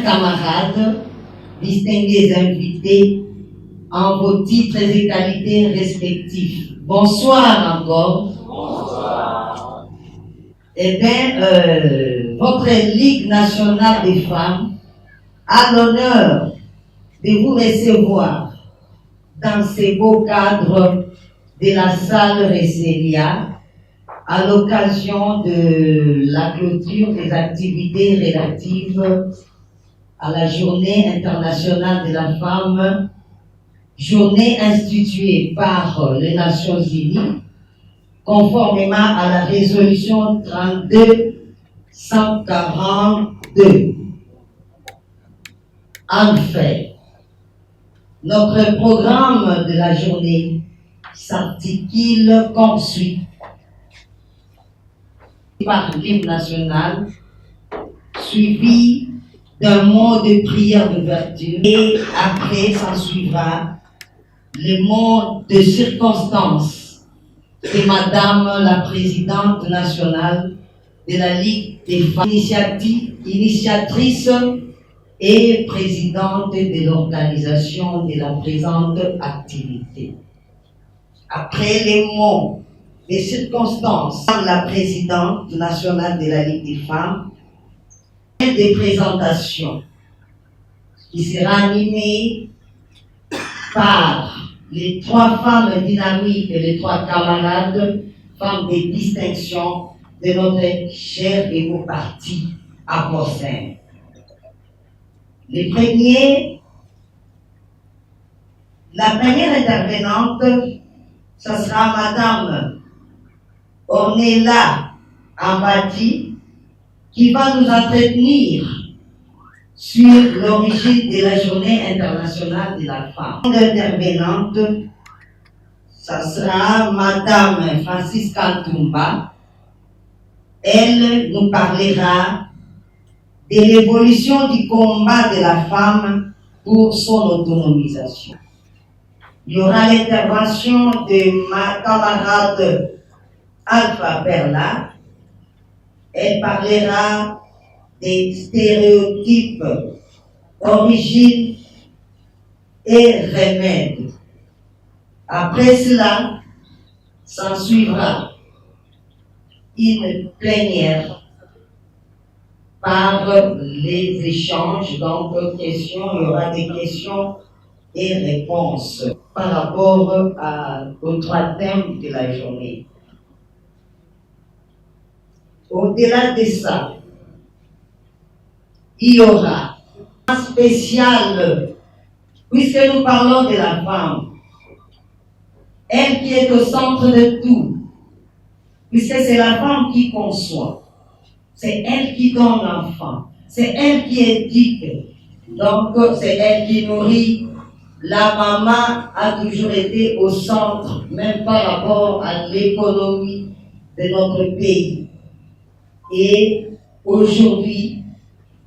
camarades, distingués invités, en vos titres et qualités respectifs. Bonsoir encore. Bonsoir. Eh bien, votre Ligue nationale des femmes a l'honneur de vous recevoir dans ces beaux cadres de la salle Resselia à l'occasion de la clôture des activités relatives à la Journée internationale de la femme, journée instituée par les Nations Unies, conformément à la résolution 32-142. En fait, notre programme de la journée s'articule comme suit. Par l'hymne national, suivi d'un mot de prière d'ouverture, et après s'en suivra le mot de circonstance de Madame la Présidente nationale de la Ligue des femmes, initiatrice et présidente de l'organisation de la présente activité. Après les mots des circonstances, la présidente nationale de la Ligue des femmes, des présentations qui sera animée par les 3 femmes dynamiques et les 3 camarades, femmes de distinction de notre cher et beau parti à Poussin. La première intervenante, ce sera Madame Ornella Ambati, qui va nous entretenir sur l'origine de la Journée internationale de la femme. L'intervenante, ce sera Madame Francisca Tumba. Elle nous parlera de l'évolution du combat de la femme pour son autonomisation. Il y aura l'intervention de ma camarade Alpha Perla. Elle parlera des stéréotypes, origines et remèdes. Après cela, s'ensuivra une plénière par les échanges, donc questions, il y aura des questions et réponses par rapport aux 3 thèmes de la journée. Au-delà de ça, il y aura un spécial, puisque nous parlons de la femme, elle qui est au centre de tout, puisque c'est la femme qui conçoit, c'est elle qui donne l'enfant, c'est elle qui éduque, donc c'est elle qui nourrit. La maman a toujours été au centre, même par rapport à l'économie de notre pays. Et aujourd'hui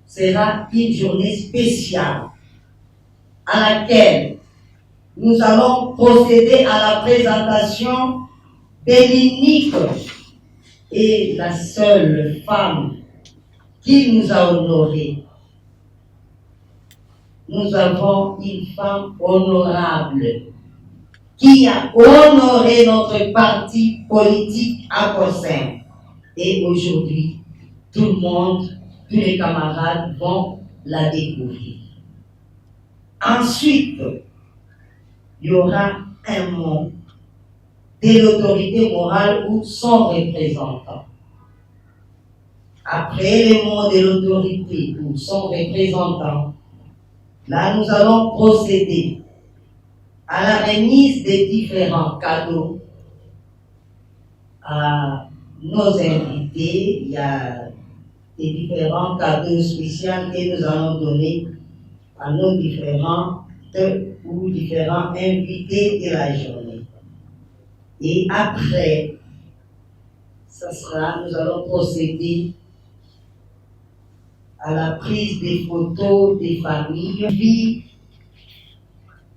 sera une journée spéciale à laquelle nous allons procéder à la présentation de l'unique et la seule femme qui nous a honorés. Nous avons une femme honorable qui a honoré notre parti politique à Poussin. Et aujourd'hui, tout le monde, tous les camarades vont la découvrir. Ensuite, il y aura un mot de l'autorité morale ou son représentant. Après le mot de l'autorité ou son représentant, là nous allons procéder à la remise des différents cadeaux à nos invités. Il y a des différents cadeaux spéciaux que nous allons donner à nos différents invités de la journée. Et après, nous allons procéder à la prise des photos des familles, puis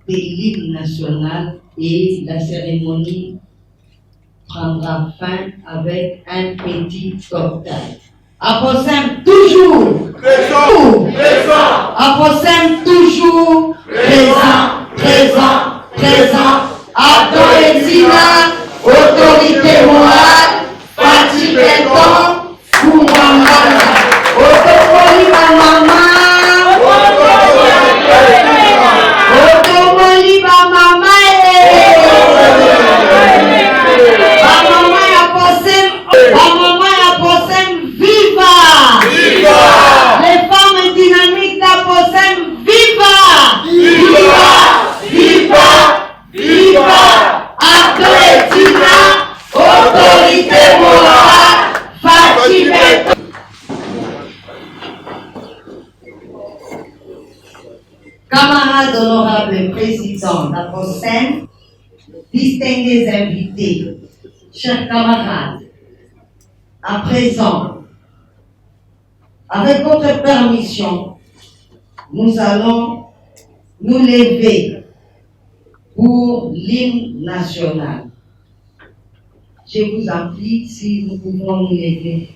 de l'hymne national, et la cérémonie prendra fin avec un petit cocktail. À Poussin, toujours Aposème toujours présent. Abdon et Tina, autorité morale, parti béton, pour maman. Automoli ma maman. Automoli ma maman. Ma maman Aposème viva. Les femmes dynamiques d'Aposème viva. Abdon et Tina, autorité morale, parti béton. Camarades honorables présidents d'Aposème, distingués invités, chers camarades, à présent, avec votre permission, nous allons nous lever pour l'hymne national. Je vous en prie si nous pouvons nous lever.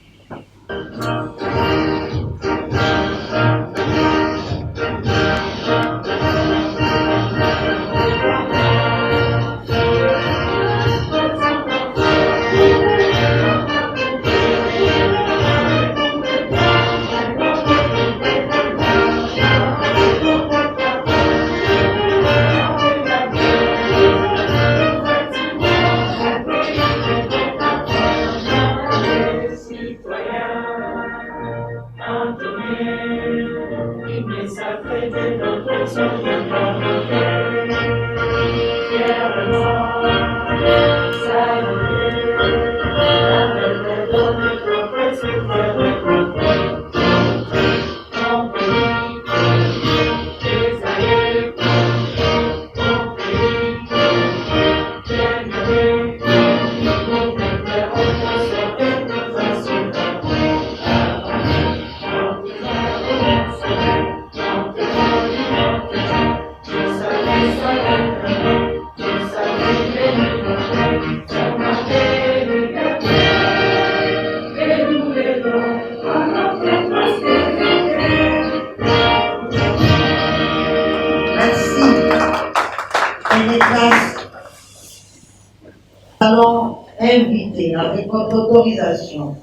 Allons inviter, avec votre autorisation,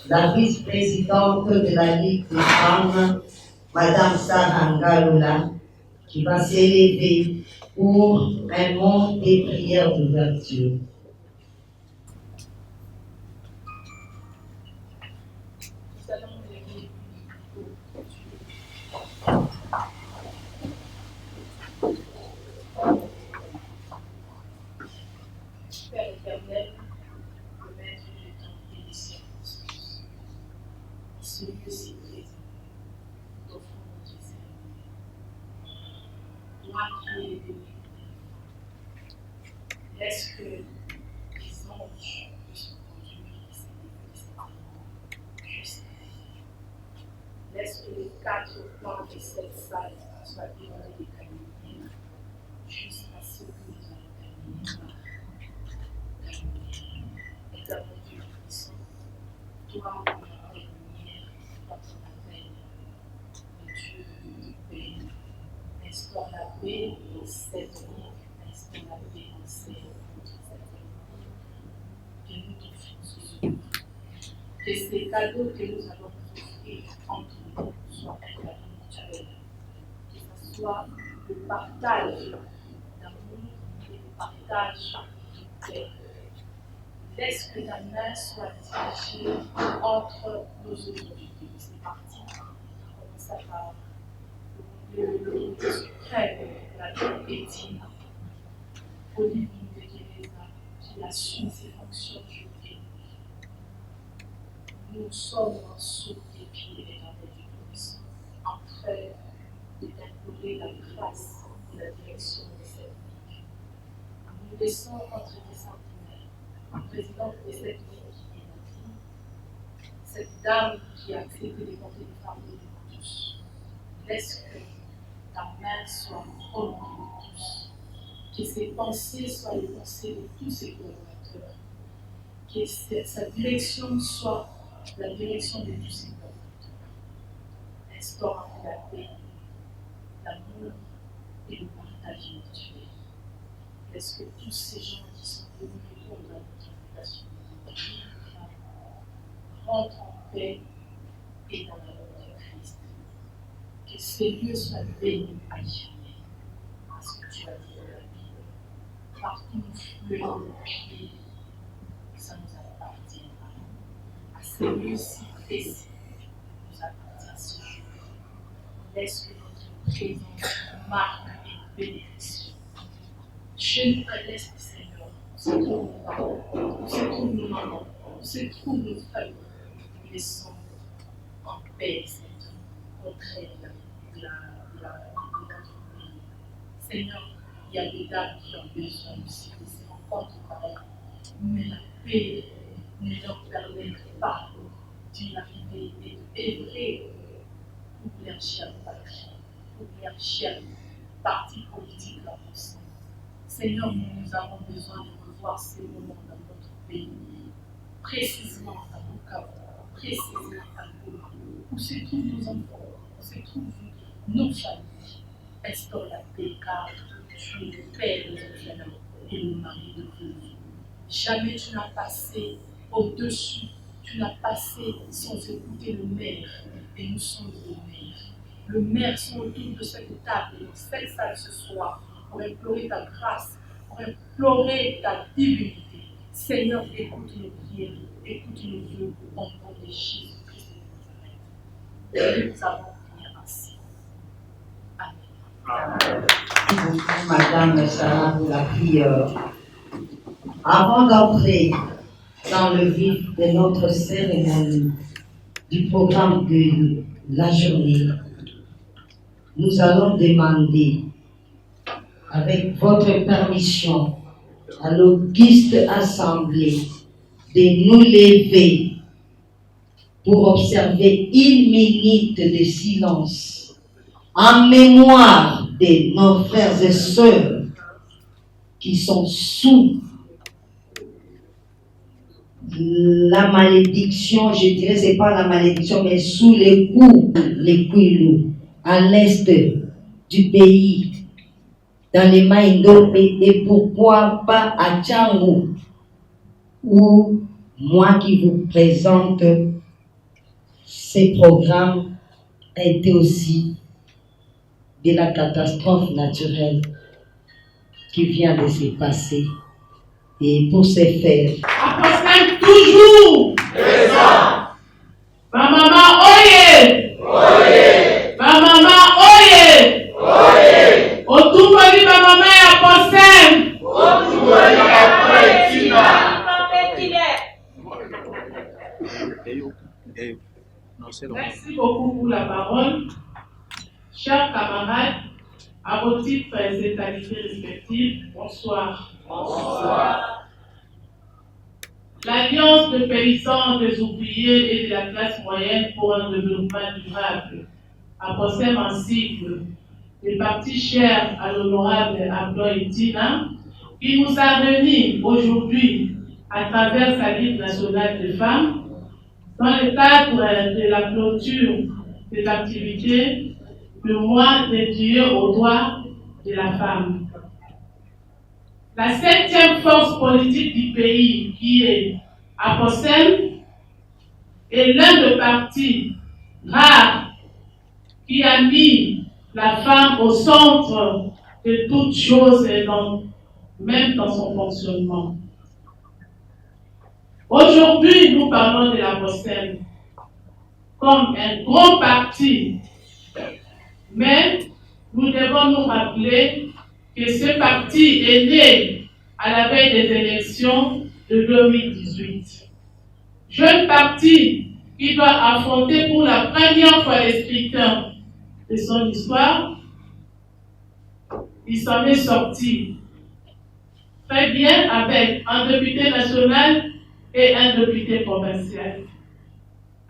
la vice-présidente de la Ligue des femmes, Madame Sarah Ngaloula, qui va s'élever pour un mot des prières d'ouverture. Laisse que les anges puissent conduire juste. Laisse que les quatre plans de cette salle soient dévorés des camions, jusqu'à ce que nous allons terminer. Éternel Dieu puissant, toi, la lumière, notre appel, Dieu béni, instaure la paix dans cette vie. Instaure la paix dans cette vie. Que nous t'offrons ce jour. Que ces cadeaux que nous allons offrir entre nous soient agréables mutuellement. Que ce soit le partage d'amour et le partage de paix. Laisse que ta main soit dirigée entre nos autorités. C'est parti. On commence par le suprême, la Dieu Étina. Olivier de Guéreza, qui assume ses fonctions juridiques. Nous sommes sous tes pieds, éternel Dieu puissant, en train d'implorer la grâce et la direction de cette vie. Nous laissons entre tes sentiments, présidente de cette vie qui est notre vie, cette dame qui a accepté de porter le fardeau de nous tous. Laisse que ta main soit au nom de tous. Que ses pensées soient les pensées de tous ses collaborateurs. Que sa direction soit la direction de tous ses collaborateurs. instaure en nous la paix, l'amour et le partage mutuel. Est-ce que tous ces gens qui sont venus répondre à notre invitation rentrent en paix et dans l'amour de Christ? Que ces lieux soient bénis à jamais. Parce que tu as dit dans la Bible, partout où nous fouillons nos pieds, ça nous appartient à ces lieux si précis nous appartient ce jour. Laisse que notre présence marque et bénédiction. Chez nous, à l'Est, Seigneur, c'est où nos parents, c'est où nos mamans, c'est où nos familles. Nous laissons en paix, Seigneur, contre notre pays. Seigneur, il y a des dames qui ont besoin aussi de ces rencontres pareilles. Mais la paix ne leur permet pas d'y arriver et d'œuvrer pour leur chère patrie, pour leur chère parti politique en France. Seigneur, nous avons besoin de revoir ces moments dans notre pays, précisément à Bukavu, précisément à Goma, où se trouvent nos enfants, où se trouvent nos familles. Instaure la paix, car tu es le Père de nos enfants et le mari de Dieu. Jamais tu n'as passé au-dessus, tu n'as passé sans écouter le maire, et nous sommes le maire. Le maire sont autour de cette table, dans cette salle ce soir, pour implorer ta grâce, pour implorer ta divinité. Seigneur, écoute nos prières, écoute nos vœux au nom de Jésus-Christ de Nazareth. Nous avons prié ainsi. Amen. Merci beaucoup, Madame Sarah, pour la prière. Avant d'entrer dans le vif de notre cérémonie, du programme de la journée, nous allons demander, avec votre permission, à l'auguste assemblée de nous lever pour observer 1 minute de silence en mémoire de nos frères et sœurs qui sont sous la malédiction, je dirais, c'est pas la malédiction, mais sous les Kwilu, à l'est du pays, dans les Maïndo, et pourquoi pas à Tchangou, où moi qui vous présente ces programmes a été aussi de la catastrophe naturelle qui vient de se passer. Et pour ce faire, Apostole toujours présent. Ma maman oye. Oye. Ma maman oye. Oye. Otumboli ma maman ya apostole. Otumboli ya apostole. Merci beaucoup pour la parole. Chers camarades, à vos titres et qualités respectives, bonsoir. Bonsoir. L'Alliance de paysans, des ouvriers et de la classe moyenne pour un développement durable, APOSEM en sigle, des partis chers à l'honorable Abdoulaye Tina, qui nous a réunis aujourd'hui à travers sa Ligue nationale des femmes, dans le cadre de la clôture des activités du mois dédié aux droits de la femme. La 7e force politique du pays, qui est APOSEM, est l'un des partis rares qui a mis la femme au centre de toutes choses, et même dans son fonctionnement. Aujourd'hui, nous parlons de l'APOSEM comme un grand parti, mais nous devons nous rappeler que ce parti est né à la veille des élections de 2018. Jeune parti qui doit affronter pour la première fois les scrutins de son histoire, il s'en est sorti très bien avec un député national et un député provincial.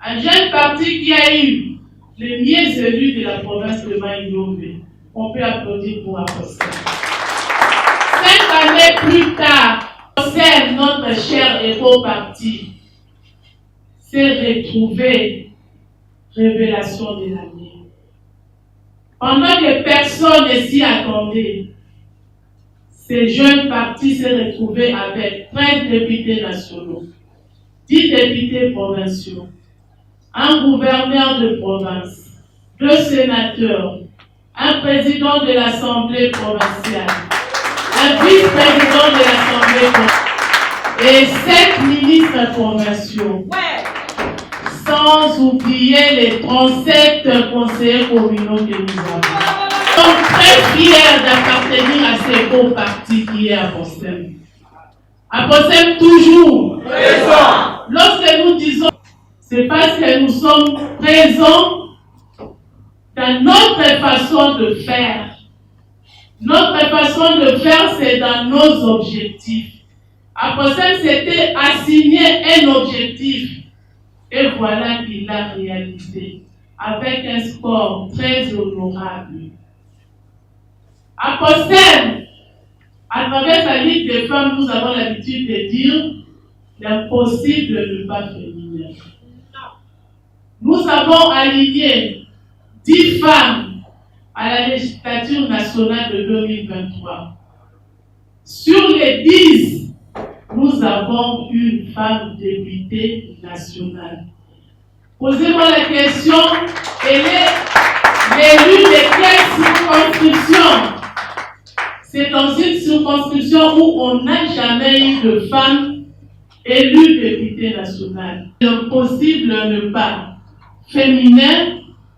Un jeune parti qui a eu les mieux élus de la province de Maïdombe. On peut applaudir pour APOSEM. 5 années plus tard, APOSEM, notre cher et beau parti, s'est retrouvé révélation de l'année. Pendant que personne ne s'y attendait, ces jeunes partis s'est retrouvé avec 13 députés nationaux, 10 députés provinciaux, un gouverneur de province, 2 sénateurs, un président de l'Assemblée provinciale, un vice-président de l'Assemblée provinciale et 7 ministres provinciaux. Sans oublier les 37 conseillers communaux que nous avons. Nous sommes très fiers d'appartenir à ces beaux partis qui est à Apostem. Apostem toujours présent. Lorsque nous disons, c'est parce que nous sommes présents dans notre façon de faire. Notre façon de faire, c'est dans nos objectifs. Apostem s'était assigné un objectif. Et voilà qu'il l'a réalisé avec un score très honorable. Apostem, à travers sa Ligue des femmes, nous avons l'habitude de dire l'impossible n'est pas féminin. Nous avons aligné 10 femmes à la législature nationale de 2023. Sur les 10, nous avons une femme députée nationale. Posez-moi la question, elle est l'élue de quelle circonscription? C'est dans une circonscription où on n'a jamais eu de femme élue députée nationale. L'impossible n'est pas féminin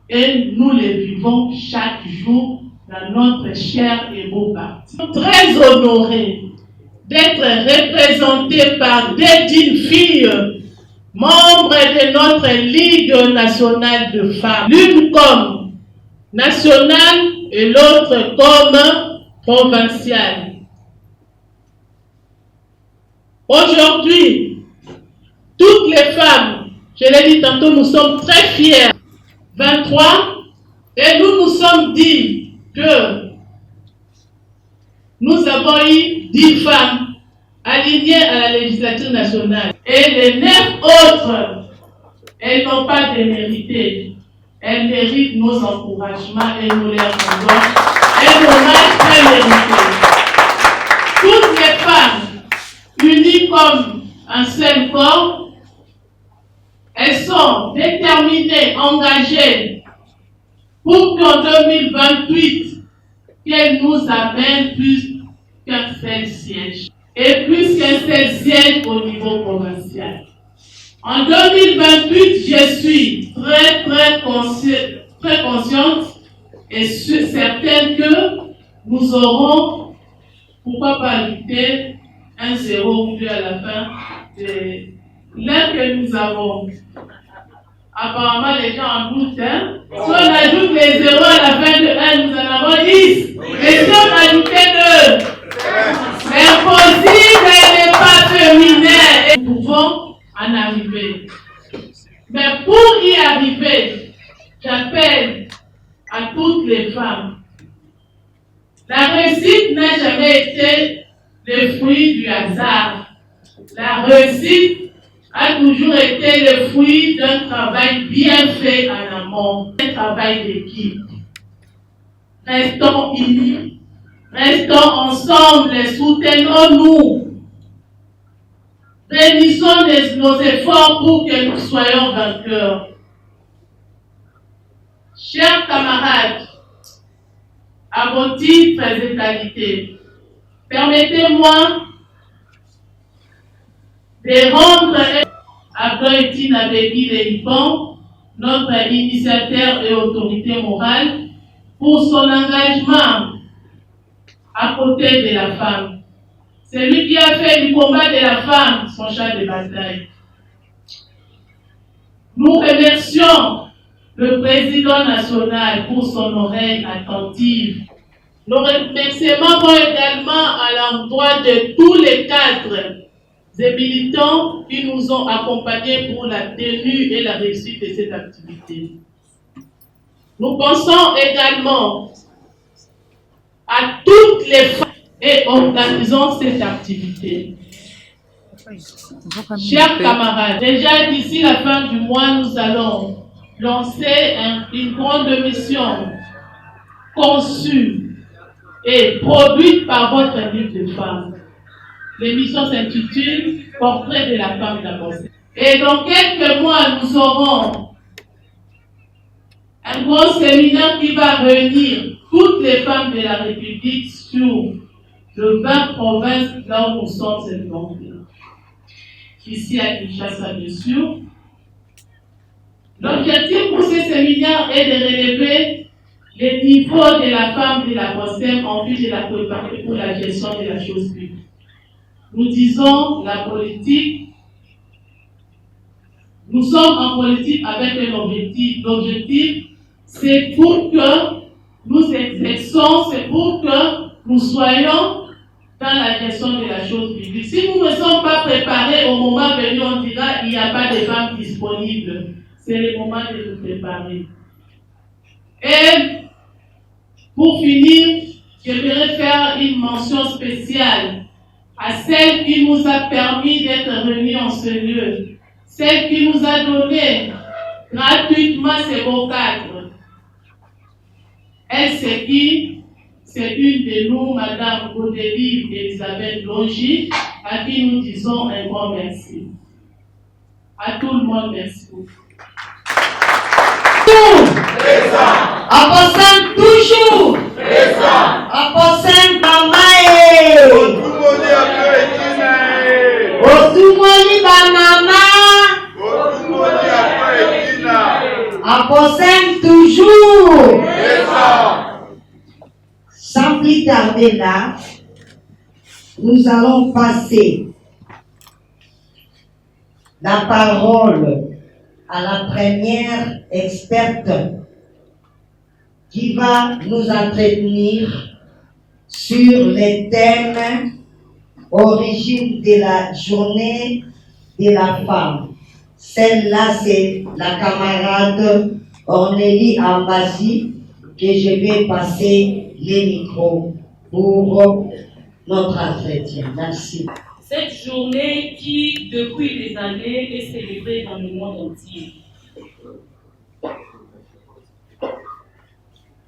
et nous le vivons chaque jour dans notre cher et beau parti. Nous sommes très honorés d'être représentés par des dignes filles, membres de notre Ligue nationale de femmes, l'une comme nationale et l'autre comme provinciale. Aujourd'hui, toutes les femmes, je l'ai dit tantôt, nous sommes très fiers. 23, et nous nous sommes dit que nous avons eu 10 femmes alignées à la législature nationale. Et les 9 autres, elles n'ont pas démérité. Elles méritent nos encouragements et nous les rendons un hommage très mérité. Toutes les femmes, unies comme un seul corps, elles sont déterminées, engagées pour qu'en 2028, qu'elles nous amènent plus qu'un seul siège. Et plus qu'un seul siège au niveau provincial. En 2028, je suis très consciente et certaine que nous aurons, pourquoi pas ajouter un 0 ou 2 à la fin de l'un que nous avons. Apparemment, les gens en doutent. Hein? Si on ajoute les 0 à la fin de 1, nous en avons 10. Mais si on ajoutait 2, l'impossible n'est pas féminin. Et nous pouvons en arriver. Mais pour y arriver, j'appelle à toutes les femmes. La réussite n'a jamais été le fruit du hasard. La réussite a toujours été le fruit d'un travail bien fait en amont, un travail d'équipe. Restons unis, restons ensemble, soutenons-nous. Réunissons nos efforts pour que nous soyons vainqueurs. Chers camarades, à vos titres et qualités, permettez-moi de rendre à Goïtine Abegui Léipon, notre initiateur et autorité morale, pour son engagement à côté de la femme. C'est lui qui a fait du combat de la femme son champ de bataille. Nous remercions le président national pour son oreille attentive. Nos remerciements vont également à l'endroit de tous les cadres et militants qui nous ont accompagnés pour la tenue et la réussite de cette activité. Nous pensons également à toutes les femmes et organisons cette activité. Chers camarades, déjà d'ici la fin du mois, nous allons lancer une grande mission conçue et produite par votre livre de femmes. L'émission s'intitule Portrait de la femme d'Abonsem. Et dans quelques mois, nous aurons un grand séminaire qui va réunir toutes les femmes de la République sur le 20 provinces là où nous sommes cette journée. Ici à Kinshasa, bien sûr. L'objectif pour ce séminaire est de relever les niveaux de la femme de la Abonsem en vue de la préparer pour la gestion de la chose publique. Nous disons la politique. Nous sommes en politique avec un objectif. L'objectif, c'est pour que nous exerçons, c'est pour que nous soyons dans la gestion de la chose publique. Si nous ne sommes pas préparés au moment venu, on dira qu'il n'y a pas de femmes disponibles. C'est le moment de nous préparer. Et pour finir, je voudrais faire une mention spéciale à celle qui nous a permis d'être réunis en ce lieu, celle qui nous a donné gratuitement ces beaux cadres. Elle, c'est qui? C'est une de nous, Madame Godélie Elisabeth Longi, à qui nous disons un grand merci. À tout le monde, merci beaucoup. Abonsem toujours. Abonsem Bamae. Otumoni Banama. Abonsem toujours. Sans plus tarder là, nous allons passer la parole à la première experte qui va nous entretenir sur les thèmes origine de la journée de la femme. Celle-là, c'est la camarade Ornélie Ambassi que je vais passer les micros pour notre entretien. Merci. Cette journée qui, depuis des années, est célébrée dans le monde entier.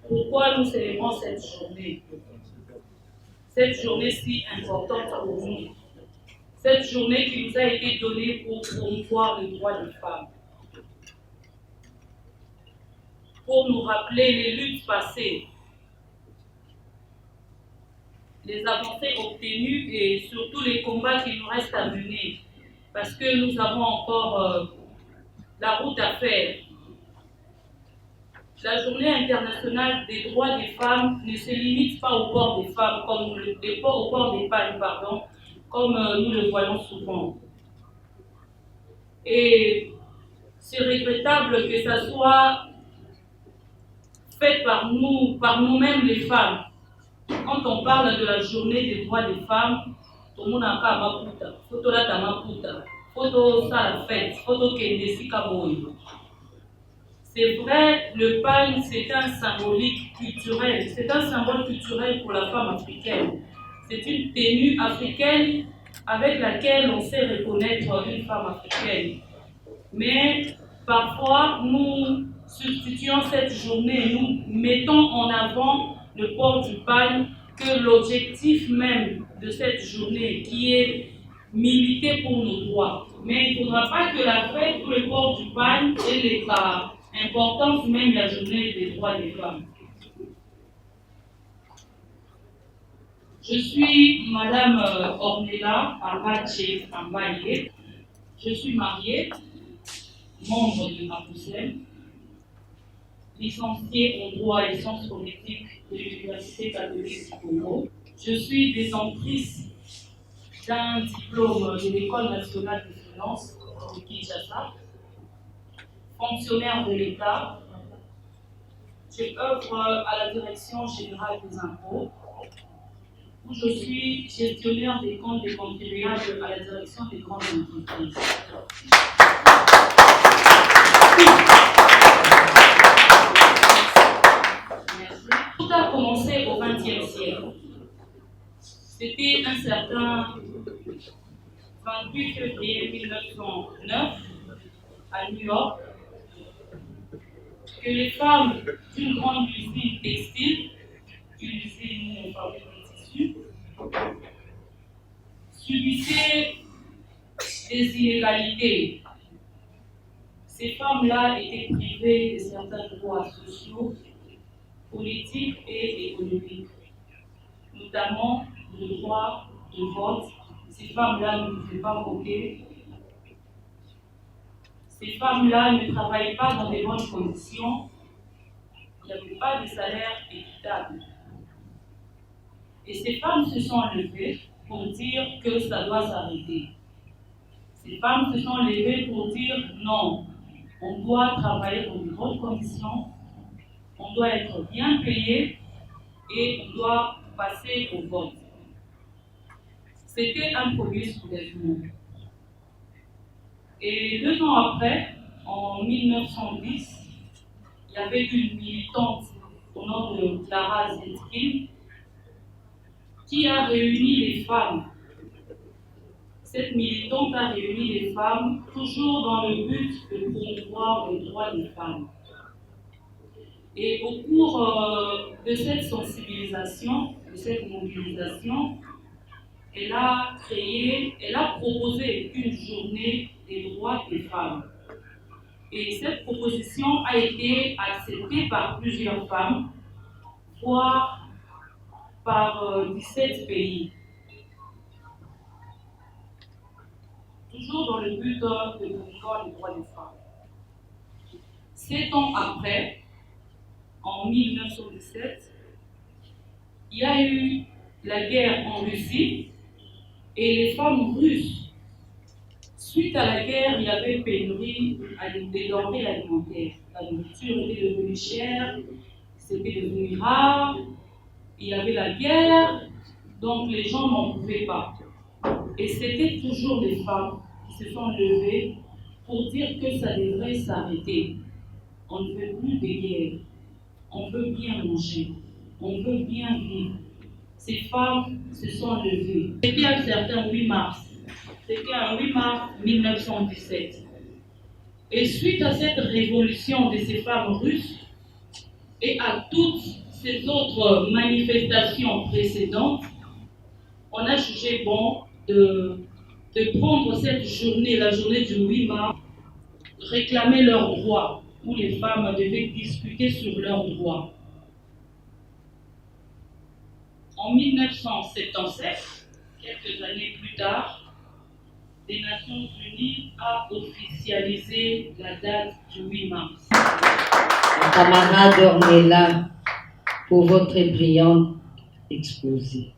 Pourquoi nous célébrons cette journée? Cette journée si importante pour nous. Cette journée qui nous a été donnée pour promouvoir les droits des femmes. Pour nous rappeler les luttes passées, les avancées obtenues et surtout les combats qu'il nous reste à mener. Parce que nous avons encore la route à faire. La journée internationale des droits des femmes ne se limite pas au port des femmes, au port des pannes, pardon, comme nous le voyons souvent. Et c'est regrettable que ça soit fait par nous-mêmes les femmes. Quand on parle de la journée des droits des femmes, tout le monde a un maputa, photo la tamaputa, photo ça la fête, photo kendesi kaboy. C'est vrai, le pagne c'est un symbolique culturel, c'est un symbole culturel pour la femme africaine. C'est une tenue africaine avec laquelle on sait reconnaître une femme africaine. Mais parfois, nous substituons cette journée, nous mettons en avant le port du pagne, que l'objectif même de cette journée qui est militer pour nos droits. Mais il ne faudra pas que la fête ou le port du pagne ait l'importance même de la journée des droits des femmes. Je suis Madame Ornella Ambache Ambaye. Je suis mariée, membre de Abonsem, licenciée en droit et sciences politiques de l'Université catholique du Congo. Je suis détentrice d'un diplôme de l'École nationale des finances de Kinshasa, fonctionnaire de l'État. Je œuvre à la Direction générale des impôts, où je suis gestionnaire des comptes des contribuables à la Direction des grandes entreprises. Tout a commencé au XXe siècle. C'était un certain 28 février 1909 à New York que les femmes d'une grande usine textile étaient, nous, on fabrique des tissus, subissaient des inégalités. Ces femmes-là étaient privées de certains droits sociaux, politiques et économiques, notamment le droit de vote. Ces femmes-là ne pouvaient pas voter. Ces femmes-là ne travaillaient pas dans des bonnes conditions. Il n'y avait pas de salaire équitable. Et ces femmes se sont levées pour dire que ça doit s'arrêter. Ces femmes se sont levées pour dire non, on doit travailler dans de bonnes conditions, on doit être bien payé et on doit passer au vote. C'était un premier soulèvement. Et 2 ans après, en 1910, il y avait une militante au nom de Clara Zetkin qui a réuni les femmes. Cette militante a réuni les femmes toujours dans le but de promouvoir les droits des femmes. Et au cours de cette sensibilisation, de cette mobilisation, elle a proposé une journée des droits des femmes. Et cette proposition a été acceptée par plusieurs femmes, voire par 17 pays. Toujours dans le but de promouvoir les droits des femmes. 7 ans après, en 1917, il y a eu la guerre en Russie et les femmes russes, suite à la guerre, il y avait pénurie des denrées alimentaires. La nourriture était devenue chère, c'était devenu rare, il y avait la guerre, donc les gens n'en pouvaient pas. Et c'était toujours les femmes qui se sont levées pour dire que ça devrait s'arrêter. On ne veut plus de guerre, on veut bien manger, on veut bien vivre. Ces femmes se sont levées. C'était un certain 8 mars. C'était un 8 mars 1917. Et suite à cette révolution de ces femmes russes et à toutes ces autres manifestations précédentes, on a jugé bon de prendre cette journée, la journée du 8 mars, réclamer leurs droits, où les femmes devaient discuter sur leurs droits. En 1977, quelques années plus tard, les Nations Unies a officialisé la date du 8 mars. Camarade Ornella, pour votre brillant exposé.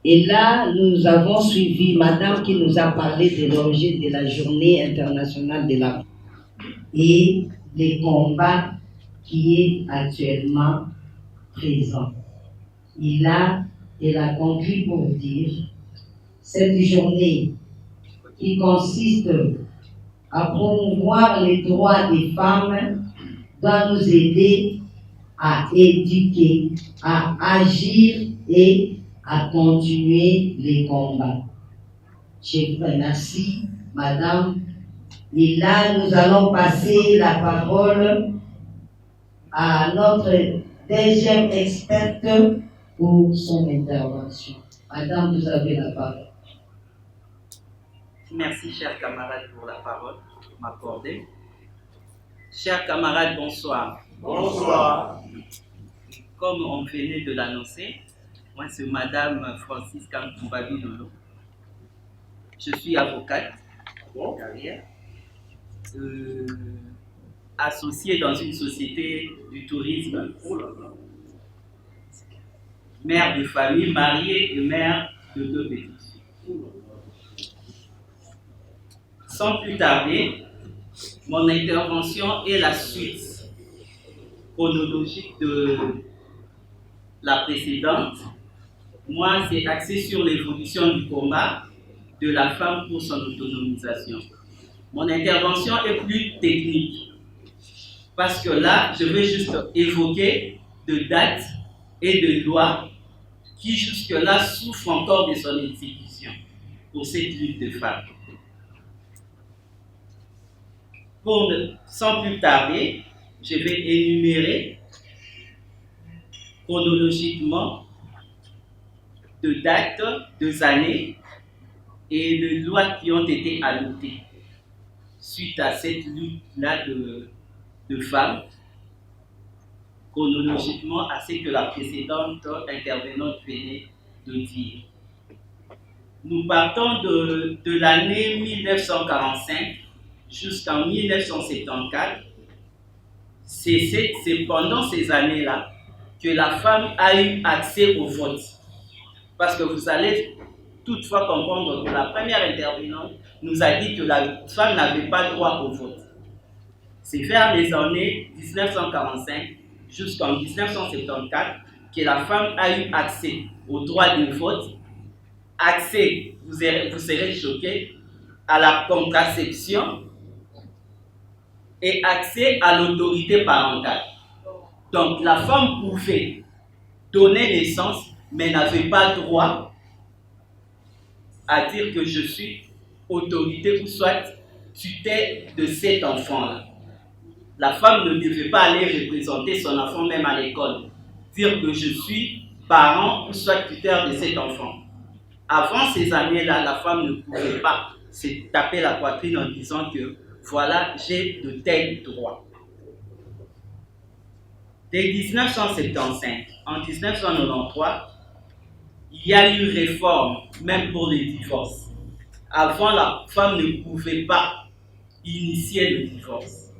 Et là, nous avons suivi Madame qui nous a parlé de l'origine de la Journée internationale de la femme et des combats qui est actuellement présent. Et là, elle a conclu pour dire cette journée qui consiste à promouvoir les droits des femmes doit nous aider à éduquer, à agir et à continuer les combats. Je vous remercie, Madame. Et là, nous allons passer la parole à notre deuxième experte pour son intervention. Madame, vous avez la parole. Merci, chers camarades, pour la parole m'accorder. Chers camarades, bonsoir. Bonsoir. Comme on venait de l'annoncer, moi c'est Madame Francisca Mbabi Lolo. Je suis avocate de carrière, associée dans une société du tourisme, mère de famille, mariée et mère de 2 petits. Sans plus tarder, mon intervention est la suite chronologique de la précédente. Moi, c'est axé sur l'évolution du combat de la femme pour son autonomisation. Mon intervention est plus technique parce que là, je vais juste évoquer de dates et de lois qui jusque-là souffrent encore de son exécution pour cette lutte de femmes. Sans plus tarder, je vais énumérer chronologiquement de dates, de années et de lois qui ont été adoptées suite à cette lutte-là de femmes, chronologiquement à ce que la précédente intervenante venait de dire. Nous partons de l'année 1945 jusqu'en 1974. C'est pendant ces années-là que la femme a eu accès au vote. Parce que vous allez toutefois comprendre que la première intervenante nous a dit que la femme n'avait pas droit au vote. C'est vers les années 1945 jusqu'en 1974 que la femme a eu accès au droit de vote, accès, vous serez choqués, à la contraception et accès à l'autorité parentale. Donc la femme pouvait donner naissance, mais n'avait pas droit à dire que je suis autorité ou soit tutelle de cet enfant-là. La femme ne devait pas aller représenter son enfant même à l'école, dire que je suis parent ou soit tuteur de cet enfant. Avant ces années-là, la femme ne pouvait pas se taper la poitrine en disant que voilà, j'ai de tels droits. Dès 1975, en 1993, il y a eu réforme, même pour les divorces. Avant, la femme ne pouvait pas initier le divorce.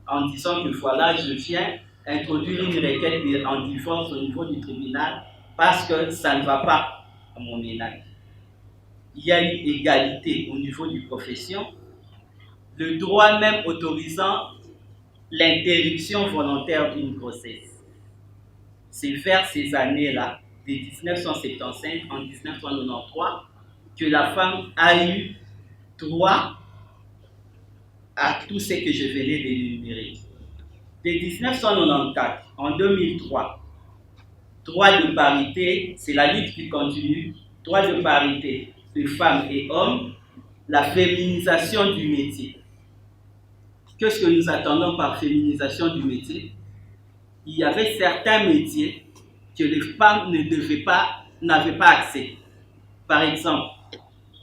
En disant que voilà, je viens introduire une requête en divorce au niveau du tribunal parce que ça ne va pas à mon ménage. Il y a eu égalité au niveau du profession, le droit même autorisant l'interruption volontaire d'une grossesse. C'est vers ces années-là, de 1975 en 1993, que la femme a eu droit à tout ce que je venais d'énumérer. De 1994 en 2003, droit de parité, c'est la lutte qui continue, droit de parité de femmes et hommes, la féminisation du métier. Qu'est-ce que nous attendons par féminisation du métier? Il y avait certains métiers que les femmes n'avaient pas accès. Par exemple,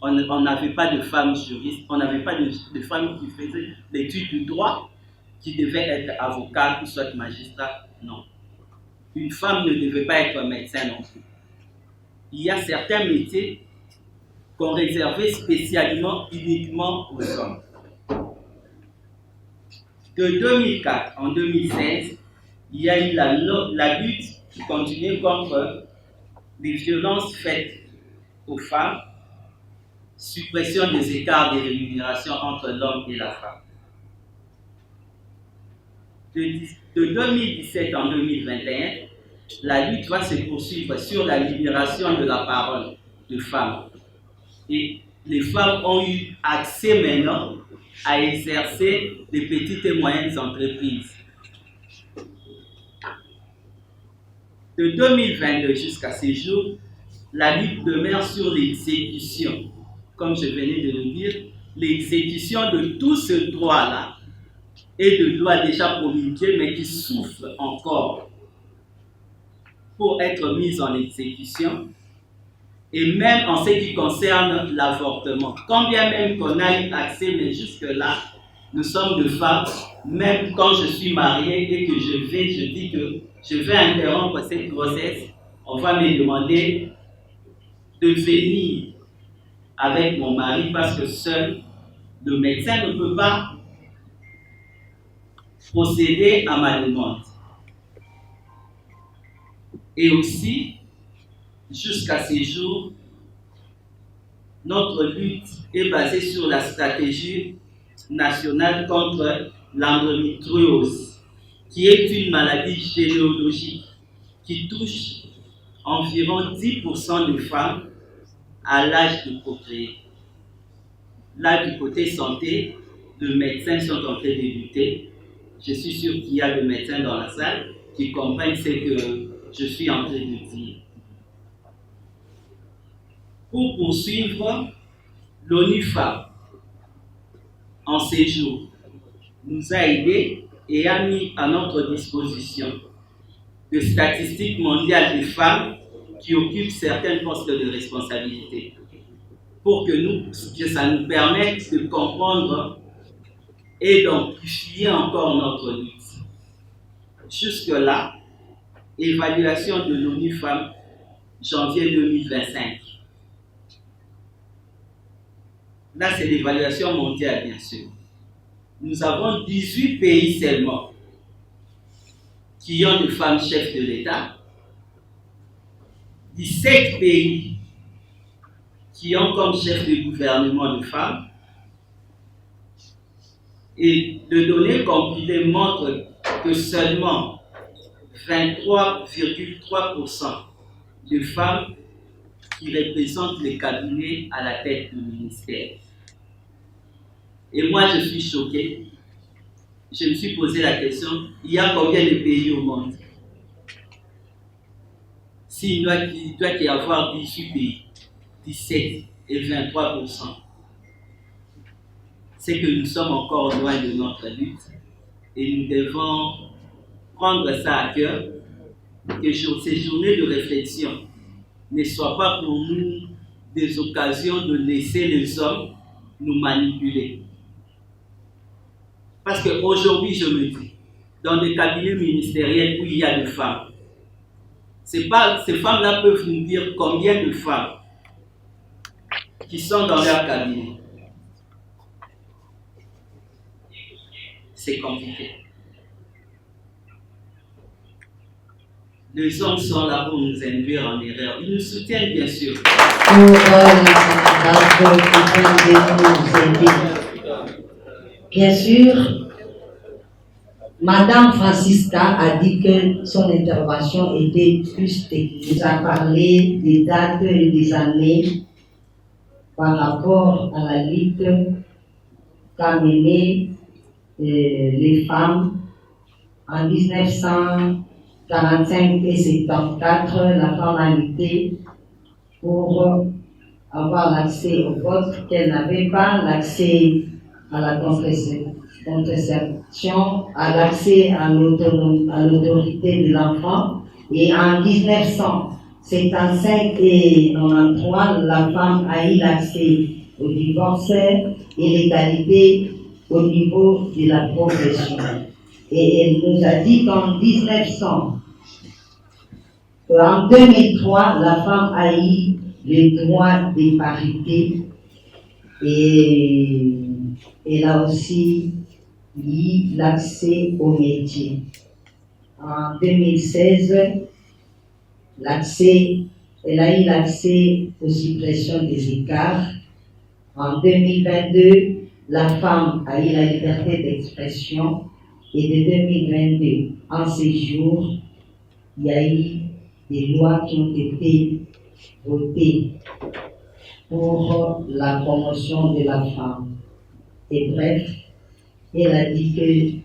on n'avait pas de femmes juristes, on n'avait pas de femmes qui faisaient l'étude du droit, qui devaient être avocats ou soit magistrats. Non. Une femme ne devait pas être médecin non plus. Il y a certains métiers qu'on réservait spécialement, uniquement aux hommes. De 2004 en 2016, il y a eu la lutte qui continuait contre les violences faites aux femmes, suppression des écarts de rémunération entre l'homme et la femme. De 2017 en 2021, la lutte va se poursuivre sur la libération de la parole de femmes. Et les femmes ont eu accès maintenant à exercer les petites et moyennes entreprises. De 2022 jusqu'à ce jour, la lutte demeure sur l'exécution. Comme je venais de le dire, l'exécution de tout ce droit-là et de lois déjà promulguées, mais qui souffrent encore pour être mises en exécution. Et même en ce qui concerne l'avortement, quand bien même qu'on a eu accès, mais jusque-là, nous sommes de femmes, même quand je suis mariée et que je dis que je vais interrompre cette grossesse, on va me demander de venir avec mon mari parce que seul, le médecin ne peut pas procéder à ma demande. Et aussi, jusqu'à ces jours, notre lutte est basée sur la stratégie nationale contre l'endométriose, qui est une maladie généalogique qui touche environ 10% de femmes à l'âge de procréer. Là, du côté santé, les médecins sont en train de lutter. Je suis sûr qu'il y a des médecins dans la salle qui comprennent ce que je suis en train de dire. Pour poursuivre, l'ONU Femmes, en ces jours, nous a aidés et a mis à notre disposition de statistiques mondiales des femmes qui occupent certains postes de responsabilité, pour que ça nous permette de comprendre et d'amplifier encore notre lutte. Jusque-là, évaluation de l'ONU Femmes, janvier 2025. Là, c'est l'évaluation mondiale, bien sûr. Nous avons 18 pays seulement qui ont des femmes chefs de l'État, 17 pays qui ont comme chef de gouvernement de femmes, et les données compilées montrent que seulement 23,3% de femmes qui représentent les cabinets à la tête du ministère. Et moi, je suis choqué. Je me suis posé la question, il y a combien de pays au monde? S'il doit y avoir 18 pays, 17 et 23%, c'est que nous sommes encore loin de notre lutte et nous devons prendre ça à cœur, que ces journées de réflexion ne soient pas pour nous des occasions de laisser les hommes nous manipuler. Parce qu'aujourd'hui, je me dis, dans des cabinets ministériels où il y a des femmes, ces femmes-là peuvent nous dire combien de femmes qui sont dans leur cabinet. C'est compliqué. Les hommes sont là pour nous induire en erreur. Ils nous soutiennent, bien sûr. Bien sûr, Madame Francisca a dit que son intervention était plus technique. Elle a parlé des dates et des années par rapport à la lutte qu'a menée les femmes en 1945 et 74. La femme a lutté pour avoir l'accès au vote, qu'elle n'avait pas l'accès à la contraception, à l'accès à l'autorité de l'enfant. Et en 1975 et 1993, la femme a eu l'accès au divorce et l'égalité au niveau de la profession. Et elle nous a dit qu'en 2003, la femme a eu le droit de parité et elle a aussi eu l'accès au métier. En 2016, elle a eu l'accès aux suppressions des écarts. En 2022, la femme a eu la liberté d'expression. Et de 2022, en ces jours, il y a eu des lois qui ont été votées pour la promotion de la femme. Et bref, elle a dit que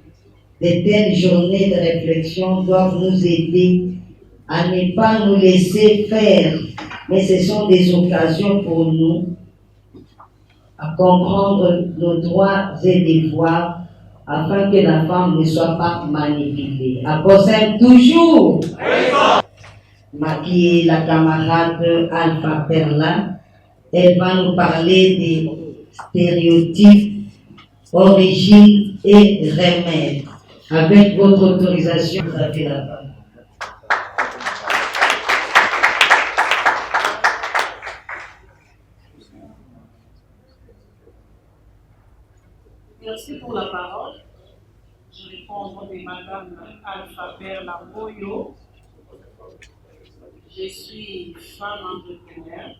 de telles journées de réflexion doivent nous aider à ne pas nous laisser faire, mais ce sont des occasions pour nous à comprendre nos droits et devoirs afin que la femme ne soit pas manipulée. À Bossem, toujours, qui est la camarade Alpha Perla, elle va nous parler des stéréotypes, origines et remèdes. Avec votre autorisation, vous avez la parole. Merci pour la parole. Je réponds au nom de Madame Alpha Perla Moyo. Je suis femme entrepreneur.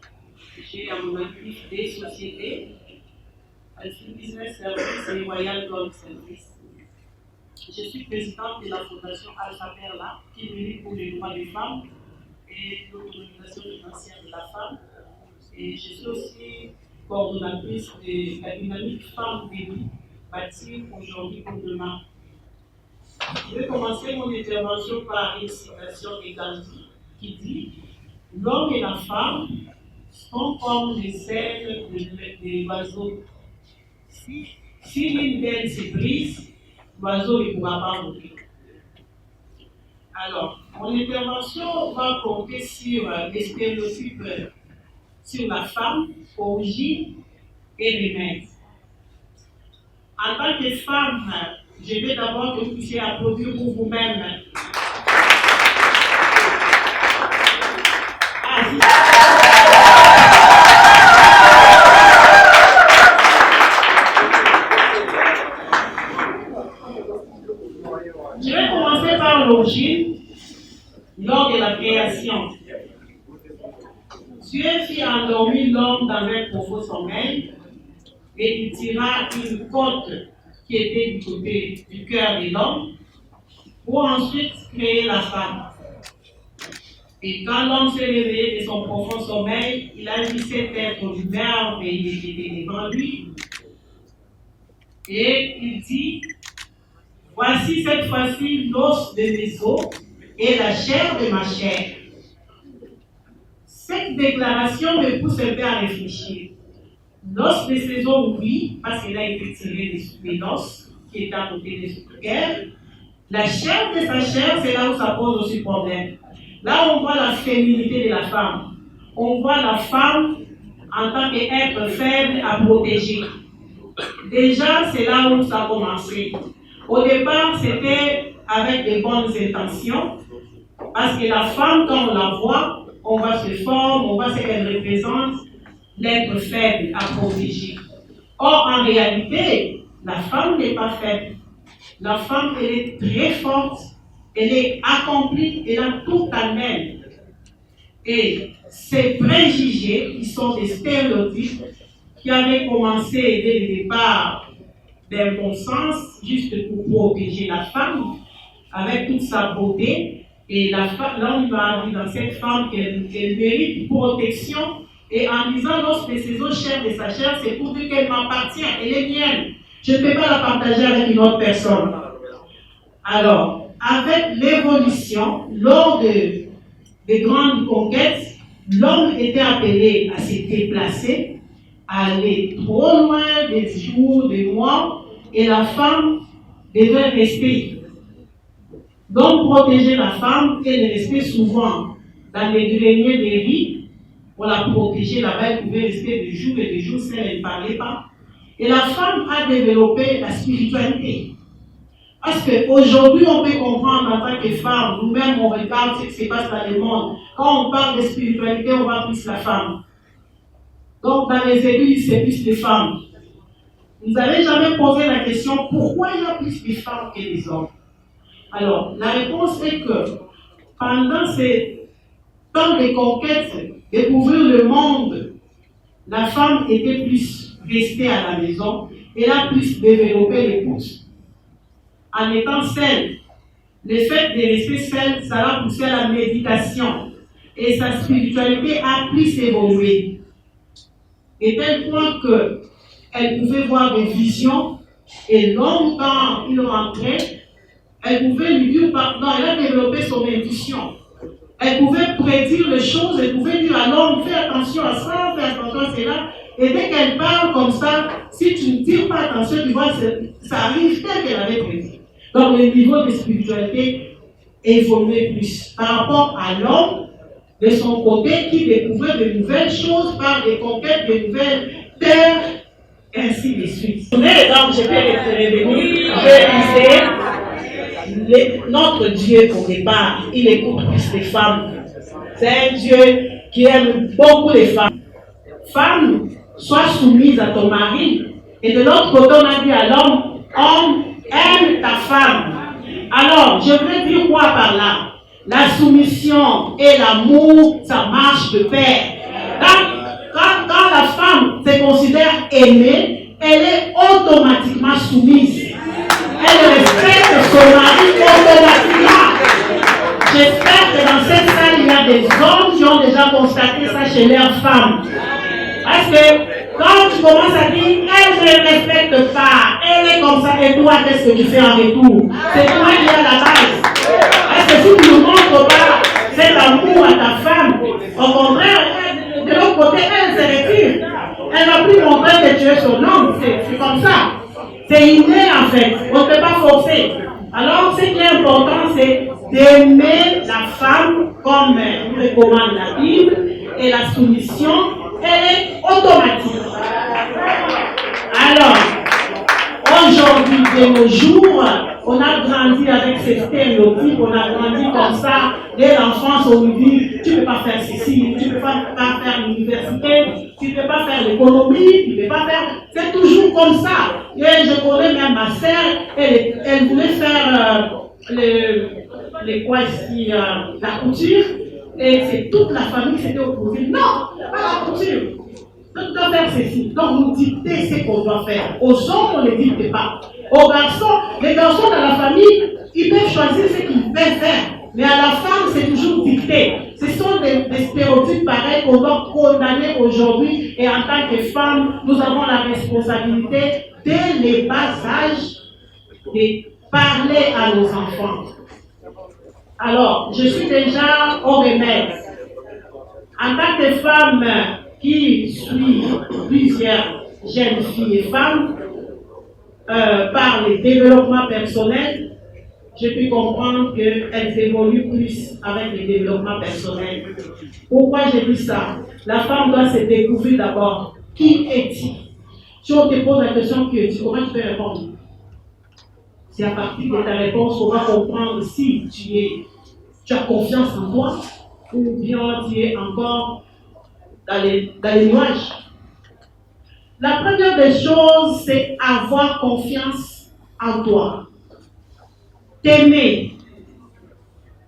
J'ai à mon actif des sociétés, Alpha Business Service et Royal Gold Service. Je suis présidente de la fondation Alpha Perla, qui milite pour les droits des femmes et l'autonomisation financière de la femme. Et je suis aussi coordonnatrice de la dynamique Femmes Béni, bâtie aujourd'hui pour demain. Je vais commencer mon intervention par une citation de Gandhi qui dit « L'homme et la femme sont comme les ailes des oiseaux. Si l'une d'elles se brise, l'oiseau ne pourra pas mourir. » Alors, Mon intervention va porter sur les stéréotypes sur la femme, origine et remède. En tant que femme, je vais d'abord que vous puissiez applaudir pour vous-même. Je vais commencer par l'origine. Lors de la création, Dieu fit endormir l'homme dans un profond sommeil et il tira une côte qui était du côté du cœur de l'homme pour ensuite créer la femme. Et quand l'homme s'est réveillé de son profond sommeil, il a vu cet être du verbe et il était devant lui. Et il dit, voici cette fois-ci l'os de mes os et la chair de ma chair. Cette déclaration me pousse un peu à réfléchir. L'os de ses os, oui, parce qu'il a été tiré de l'os qui est à côté de son cœur. La chair de sa chair, c'est là où ça pose aussi problème. Là, on voit la féminité de la femme. On voit la femme en tant qu'être faible à protéger. Déjà, c'est là où ça a commencé. Au départ, c'était avec de bonnes intentions, parce que la femme, quand on la voit, on voit ses formes, on voit ce qu'elle représente, l'être faible à protéger. Or, en réalité, la femme n'est pas faible. La femme, elle est très forte, elle est accomplie, elle a tout en elle. Et ces préjugés, qui sont des stéréotypes, qui avaient commencé dès le départ d'un bon sens, juste pour protéger la femme, avec toute sa beauté, et là on va dire dans cette femme qu'elle mérite protection, et en disant l'os de ses os, chair de sa chair, c'est pour dire qu'elle m'appartient, elle est mienne. Je ne peux pas la partager avec une autre personne. Alors, avec l'évolution, lors de grandes conquêtes, l'homme était appelé à se déplacer, à aller trop loin des jours, des mois, et la femme devait rester. Donc, protéger la femme, elle restait souvent dans les greniers des riz. Pour la protéger, là-bas, elle pouvait rester des jours et des jours si elle ne parlait pas. Et la femme a développé la spiritualité. Parce qu'aujourd'hui, on peut comprendre en tant que femme, nous-mêmes, on regarde ce qui se passe dans le monde. Quand on parle de spiritualité, on voit plus la femme. Donc, dans les églises, c'est plus les femmes. Vous n'avez jamais posé la question, pourquoi il y a plus de femmes que des hommes? Alors, la réponse est que pendant ces temps de conquête, découvrir le monde, la femme était plus restée à la maison, elle a plus développé l'écoute. En étant seule, le fait de rester seule, ça l'a poussé à la méditation. Et sa spiritualité a plus évolué. Et tel point qu'elle pouvait voir des visions, et l'homme, quand il rentrait, elle pouvait lui dire pardon, elle a développé son intuition. Elle pouvait prédire les choses, elle pouvait dire à l'homme, fais attention à ça, fais attention à cela. Et dès qu'elle parle comme ça, si tu ne tires pas attention, tu vois, ça arrive tel qu'elle avait prédit. Donc le niveau de spiritualité évoluait plus par rapport à l'homme de son côté qui découvrait de nouvelles choses par des conquêtes de nouvelles terres, ainsi de suite. Donc je peux revenir, je disais, notre Dieu au départ, il écoute plus les femmes. C'est un Dieu qui aime beaucoup les femmes. Femme, sois soumise à ton mari. Et de l'autre côté, on a dit à l'homme, homme, aime ta femme. Alors, je voulais dire quoi par là? La soumission et l'amour, ça marche de pair. Quand la femme se considère aimée, elle est automatiquement soumise. Elle respecte son mari automatiquement. J'espère que dans cette salle, il y a des hommes qui ont déjà constaté ça chez leurs femmes. Parce que quand tu commences à dire, elle ne respecte pas, elle est comme ça, et toi, qu'est-ce que tu fais en retour? C'est toi qui es à la base. Parce que si tu ne montres pas cet amour à ta femme, au contraire, de l'autre côté, elle se retire. Elle ne va plus montrer que tu es son homme. C'est comme ça. C'est inné en fait. On ne peut pas forcer. Alors, ce qui est important, c'est d'aimer la comme nous recommande la Bible, et la soumission, elle est automatique. Alors, aujourd'hui, de nos jours, on a grandi avec ces stéréotypes, on a grandi comme ça. Dès l'enfance, on nous dit, tu ne peux pas faire ceci, tu ne peux pas faire l'université, tu ne peux pas faire l'économie, tu ne peux pas faire... C'est toujours comme ça. Et je connais même ma sœur, elle voulait faire la couture, et c'est toute la famille qui s'était opposée. Non, pas la couture. Tu dois faire ceci. Donc, nous dicter ce qu'on doit faire. Aux hommes, on ne les dicte pas. Aux garçons, les garçons dans la famille, ils peuvent choisir ce qu'ils peuvent faire. Mais à la femme, c'est toujours dicté. Ce sont des stéréotypes pareils qu'on doit condamner aujourd'hui. Et en tant que femme, nous avons la responsabilité, dès les bas âges, de parler à nos enfants. Alors, je suis déjà au remède. En tant que femme qui suit plusieurs jeunes filles et femmes par le développement personnel, je peux comprendre qu'elles évoluent plus avec le développement personnel. Pourquoi j'ai dit ça? La femme doit se découvrir d'abord. Qui es-tu? Si on te pose la question qui es-tu, comment tu peux répondre? C'est à partir de ta réponse qu'on va comprendre si tu as confiance en toi ou bien tu es encore dans les nuages. La première des choses, c'est avoir confiance en toi. T'aimer.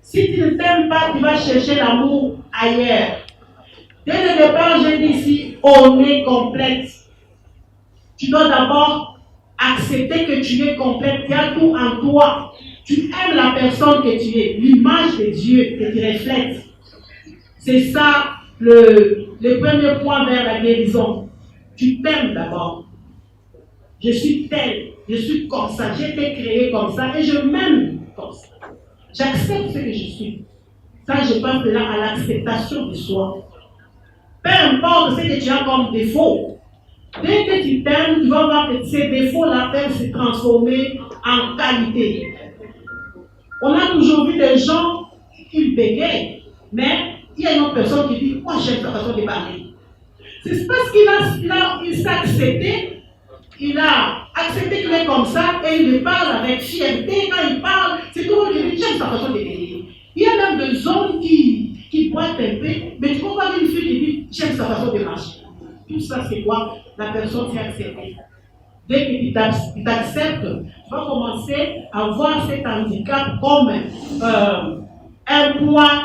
Si tu ne t'aimes pas, tu vas chercher l'amour ailleurs. Dès le départ, j'ai dit ici, on est complète. Tu dois d'abord accepter que tu es complète. Il y a tout en toi. Tu aimes la personne que tu es, l'image de Dieu que tu reflètes. C'est ça le premier point vers la guérison. Tu t'aimes d'abord. Je suis tel, je suis comme ça, j'ai été créé comme ça et je m'aime comme ça. J'accepte ce que je suis. Ça, je pense là à l'acceptation de soi. Peu importe ce que tu as comme défaut, dès que tu t'aimes, tu vas voir que ces défauts-là peuvent se transformer en qualité. On a toujours vu des gens qui bégayent, mais il y a une autre personne qui dit, moi j'aime ta façon de parler. C'est parce qu'il s'est accepté, il a accepté qu'il est comme ça et il parle avec fierté. Quand il parle, c'est tout le monde qui dit, j'aime sa façon de parler. Il y a même des hommes qui boitent un peu, mais tu peux voir une fille qui dit, j'aime sa façon de marcher. Tout ça, c'est quoi? La personne s'est acceptée. Dès que tu t'acceptes, tu vas commencer à voir cet handicap comme un point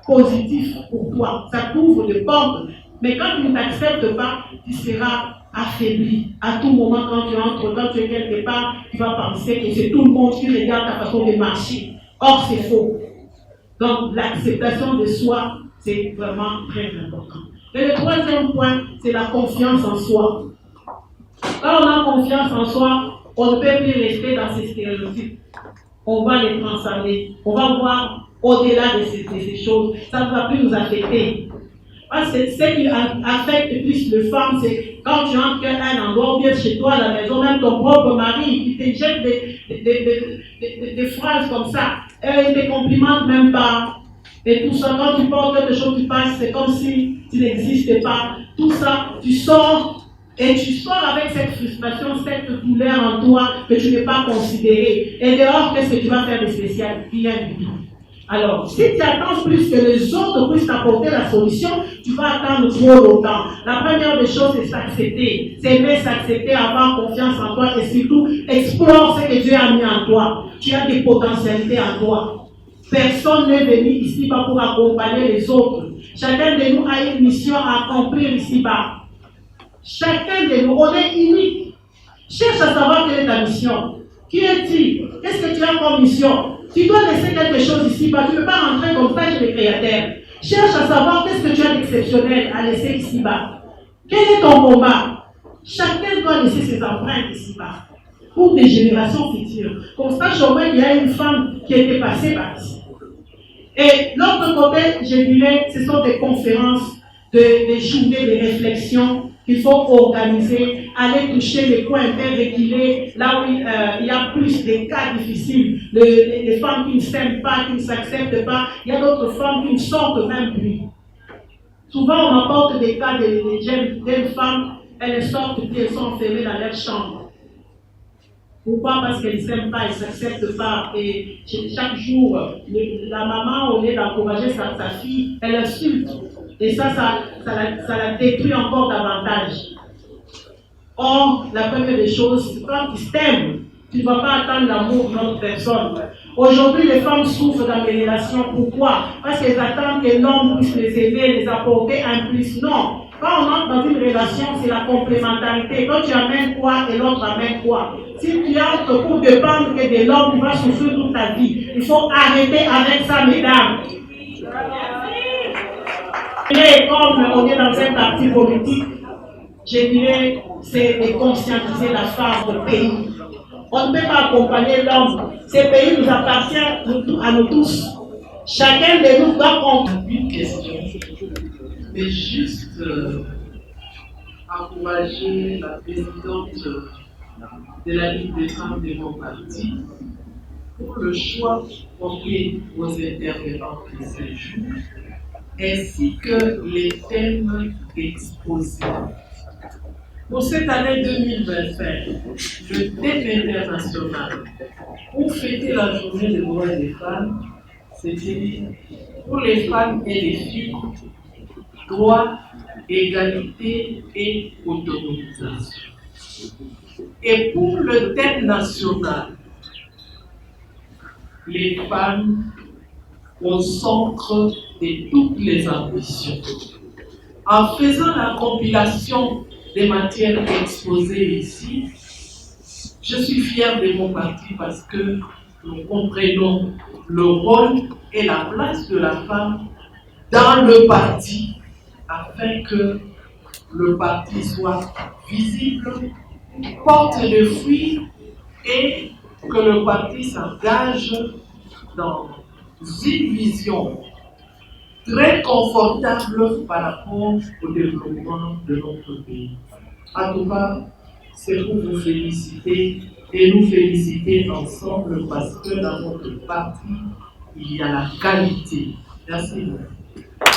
positif pour toi. Ça t'ouvre des portes. Mais quand tu ne t'acceptes pas, tu seras affaibli. À tout moment, quand tu entres, quand tu es quelque part, tu vas penser que c'est tout le monde qui regarde ta façon de marcher. Or, c'est faux. Donc, l'acceptation de soi, c'est vraiment très important. Et le troisième point, c'est la confiance en soi. Quand on a confiance en soi, on ne peut plus rester dans ces stéréotypes. On va les transcender. On va voir au-delà de ces choses. Ça ne va plus nous affecter. Parce que ce qui affecte plus les femmes, c'est quand tu entres à un endroit ou bien chez toi à la maison, même ton propre mari qui te jette des phrases comme ça. Et il ne te complimente même pas. Et tout ça, quand tu portes quelque chose qui passe, c'est comme si tu n'existais pas. Tout ça, tu sors et tu sors avec cette frustration, cette douleur en toi que tu n'es pas considéré. Et dehors, qu'est-ce que tu vas faire de spécial? Rien du tout. Alors, si tu attends plus que les autres puissent t'apporter la solution, tu vas attendre trop longtemps. La première des choses, c'est s'accepter. C'est aimer s'accepter, avoir confiance en toi et surtout, explore ce que Dieu a mis en toi. Tu as des potentialités en toi. Personne n'est venu ici-bas pour accompagner les autres. Chacun de nous a une mission à accomplir ici-bas. Chacun de nous, on est unique. Cherche à savoir quelle est ta mission. Qui es-tu? Qu'est-ce que tu as comme mission? Tu dois laisser quelque chose ici-bas. Tu ne peux pas rentrer comme ça chez le Créateur. Cherche à savoir qu'est-ce que tu as d'exceptionnel à laisser ici-bas. Quel est ton combat? Chacun doit laisser ses empreintes ici-bas pour des générations futures. Comme ça, je vois qu'il y a une femme qui était passée par ici. Et l'autre côté, je dirais, ce sont des conférences, des journées de réflexion qu'il faut organiser, aller toucher les coins reculés, là où il y a plus de cas difficiles, les femmes qui ne s'aiment pas, qui ne s'acceptent pas, il y a d'autres femmes qui ne sortent même plus. Souvent, on m'apporte des cas de jeunes femmes, elles sortent puis elles sont enfermées dans leur chambre. Pourquoi? Parce qu'elles ne s'aiment pas, elles ne s'acceptent pas. Et chaque jour, la maman, au lieu d'encourager sa fille, elle insulte. Et ça la détruit encore davantage. Or, la première des choses, quand tu t'aimes, tu ne vas pas attendre l'amour d'une autre personne. Aujourd'hui, les femmes souffrent dans les relations. Pourquoi? Parce qu'elles attendent que l'homme puisse les aider, les apporter un plus. Non. Quand on entre dans une relation, c'est la complémentarité. Quand tu amènes quoi et l'autre amène quoi. Si tu entres pour dépendre que de l'homme, tu vas souffrir toute ta vie. Il faut arrêter avec ça, mesdames. Et comme on est dans un parti politique, je dirais, c'est de conscientiser la femme au pays. On ne peut pas accompagner l'homme. Ce pays nous appartient à nous tous. Chacun de nous doit comprendre. Une question, mais juste encourager la présidente de la Ligue des femmes de mon parti pour le choix confié aux intervenants de ce jour, ainsi que les thèmes exposés. Pour cette année 2025, le thème international pour fêter la journée des droits des femmes, c'était pour les femmes et les filles, droit, égalité et autonomisation. Et pour le thème national, les femmes au centre de toutes les ambitions. En faisant la compilation des matières exposées ici, je suis fier de mon parti parce que nous comprenons le rôle et la place de la femme dans le parti afin que le parti soit visible, porte le fruit et que le parti s'engage dans une vision très confortable par rapport au développement de notre pays. En tout cas, c'est pour vous féliciter et nous féliciter ensemble parce que dans notre parti, il y a la qualité. Merci beaucoup.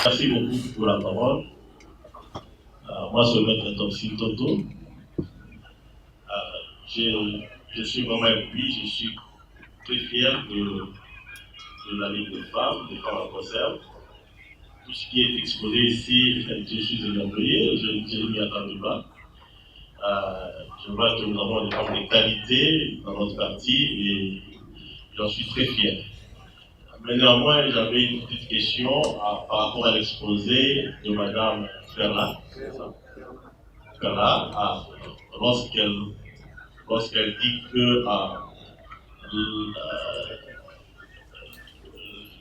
Merci beaucoup pour la parole. Moi, c'est le maître Topsil Toto. Je suis vraiment épris, je suis très fier de la Ligue des femmes, des femmes en conserve. Tout ce qui est exposé ici, je suis émerveillé, je ne m'y attendais pas. Je vois que nous avons des femmes de qualité dans notre parti et j'en suis très fier. Mais néanmoins, j'avais une petite question par rapport à l'exposé de Mme Perla. Perla, lorsqu'elle dit que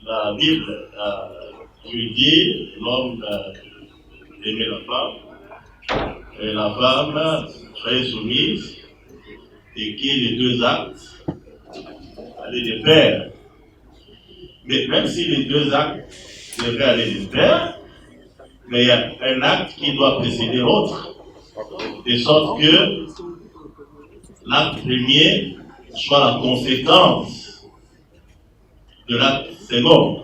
la Bible dit l'homme aimer la femme et la femme très soumise et qui les deux actes allaient de pair. Mais même si les deux actes devraient aller de pair, mais il y a un acte qui doit précéder l'autre, de sorte que l'acte premier soit la conséquence de l'acte second.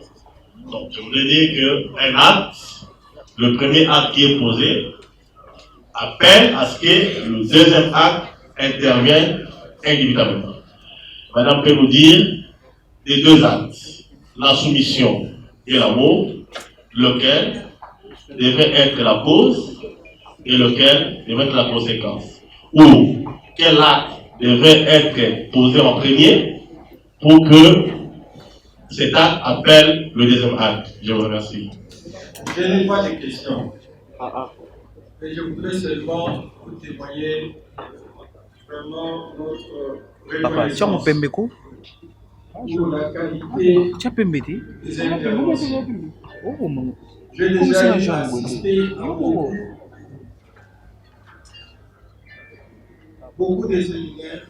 Donc, je voudrais dire qu'un acte, le premier acte qui est posé, appelle à ce que le deuxième acte intervienne individuellement. Madame peut nous dire les deux actes, la soumission et l'amour, lequel devrait être la cause et lequel devrait être la conséquence. Ou quel acte devrait être posé en premier pour que cet acte appelle le deuxième acte. Je vous remercie. Je n'ai pas de questions. Mais je voudrais seulement vous témoigner vraiment notre reconnaissance pour la qualité des interventions. J'ai déjà assisté à beaucoup de séminaires,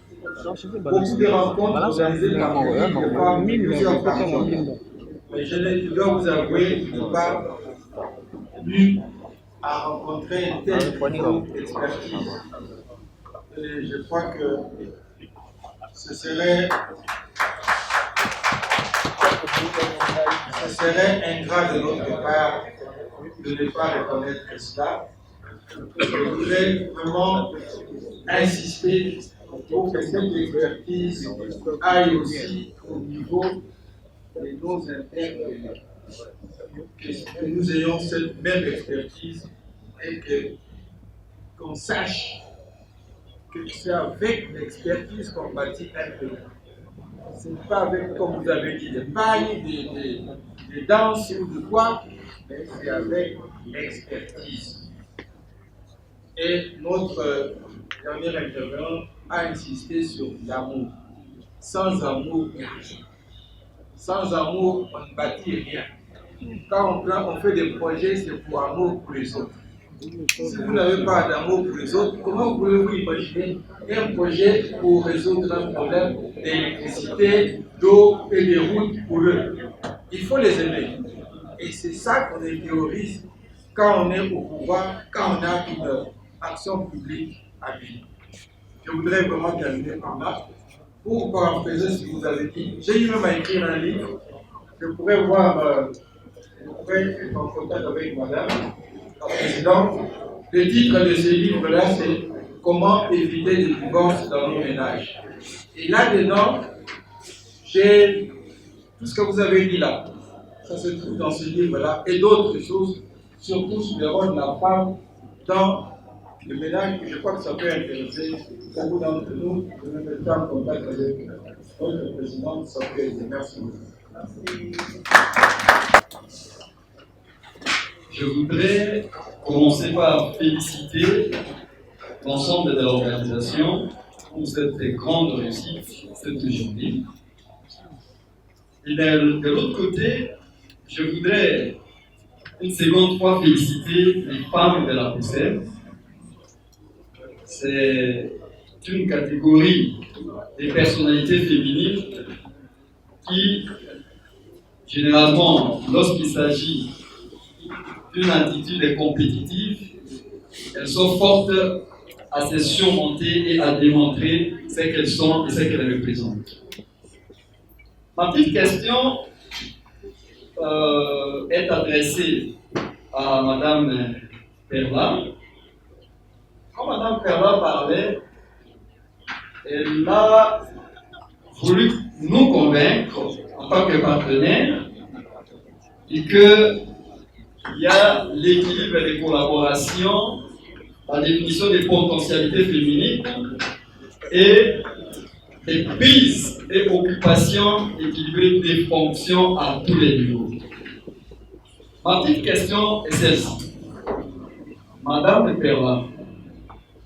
beaucoup de rencontres organisées par plusieurs personnes. Mais je dois vous avouer, je n'ai pas lu à rencontrer une telle niveau d'expertise. Et je crois que ce serait ingrat de notre part de ne pas reconnaître cela. Je voudrais vraiment insister pour que cette expertise aille aussi au niveau de nos intervenants. Que nous ayons cette même expertise et qu'on sache que c'est avec l'expertise qu'on bâtit un pays. Ce n'est pas avec, comme vous avez dit, des pailles, des danses ou de quoi, mais c'est avec l'expertise. Et notre dernier intervenant a insisté sur l'amour. Sans amour, il n'y a rien. Sans amour, on ne bâtit rien. Quand on fait des projets, c'est pour amour pour les autres. Si vous n'avez pas d'amour pour les autres, comment pouvez-vous imaginer un projet pour résoudre un problème d'électricité, d'eau et de routes pour eux? Il faut les aimer. Et c'est ça qu'on théorise quand on est au pouvoir, quand on a une action publique à vivre. Je voudrais vraiment terminer par là. Pour paraphraser ce que vous avez dit, j'ai eu même à écrire un livre. Je pourrais voir, je pourrais être en contact avec madame la présidente. Le titre de ce livre-là, c'est « Comment éviter des divorces dans nos ménages ». Et là-dedans, j'ai tout ce que vous avez dit là. Ça se trouve dans ce livre-là et d'autres choses, surtout sur le rôle de la femme dans le ménage. Je crois que ça peut intéresser beaucoup d'entre nous. Je vais mettre en contact avec notre présidente, ça peut aider. Merci beaucoup. Je voudrais commencer par féliciter l'ensemble de l'organisation pour cette grande réussite cette journée. Et de l'autre côté, je voudrais une seconde fois féliciter les femmes de la PCM. C'est une catégorie de personnalités féminines qui, généralement, lorsqu'il s'agit d'une attitude compétitive, elles sont fortes à se surmonter et à démontrer ce qu'elles sont et ce qu'elles représentent. Ma petite question est adressée à Madame Perla. Quand Madame Perla parlait, elle a voulu nous convaincre en tant que partenaires et que il y a l'équilibre des collaborations, la définition des potentialités féminines et des prises et occupations équilibrées des fonctions à tous les niveaux. Ma petite question est celle-ci. Madame Perla,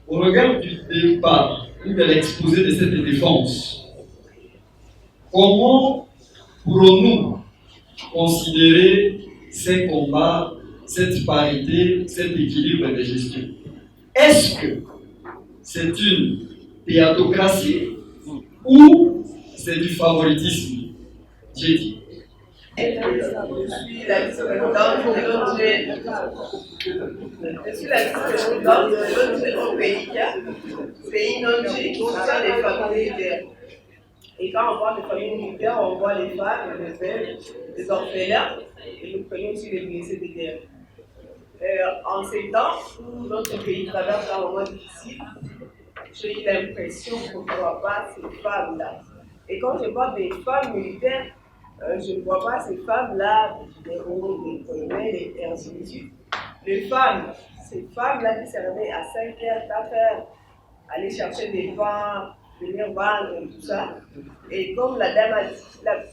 au regard du départ ou de l'exposé de cette défense, comment pourrons-nous considérer ces combats, cette parité, cet équilibre de gestion? Est-ce que c'est une théatocratie ou c'est du favoritisme? J'ai dit. Je suis la vice-présidente de l'ONG OPICA. C'est une ONG qui soutient les familles militaires. Et quand on voit les familles militaires, on voit les femmes, les veuves, les orphelins, et nous prenons aussi les blessés de guerre. En ces temps où notre pays traverse un moment difficile, j'ai eu l'impression qu'on ne voit pas ces femmes-là. Et quand je vois des femmes militaires, je ne vois pas ces femmes-là, des héros, des colonels et ainsi de suite. Les femmes, ces femmes-là qui servaient à 5 heures, 4 heures, aller chercher des pains, venir vendre et tout ça. Et comme la dame a dit,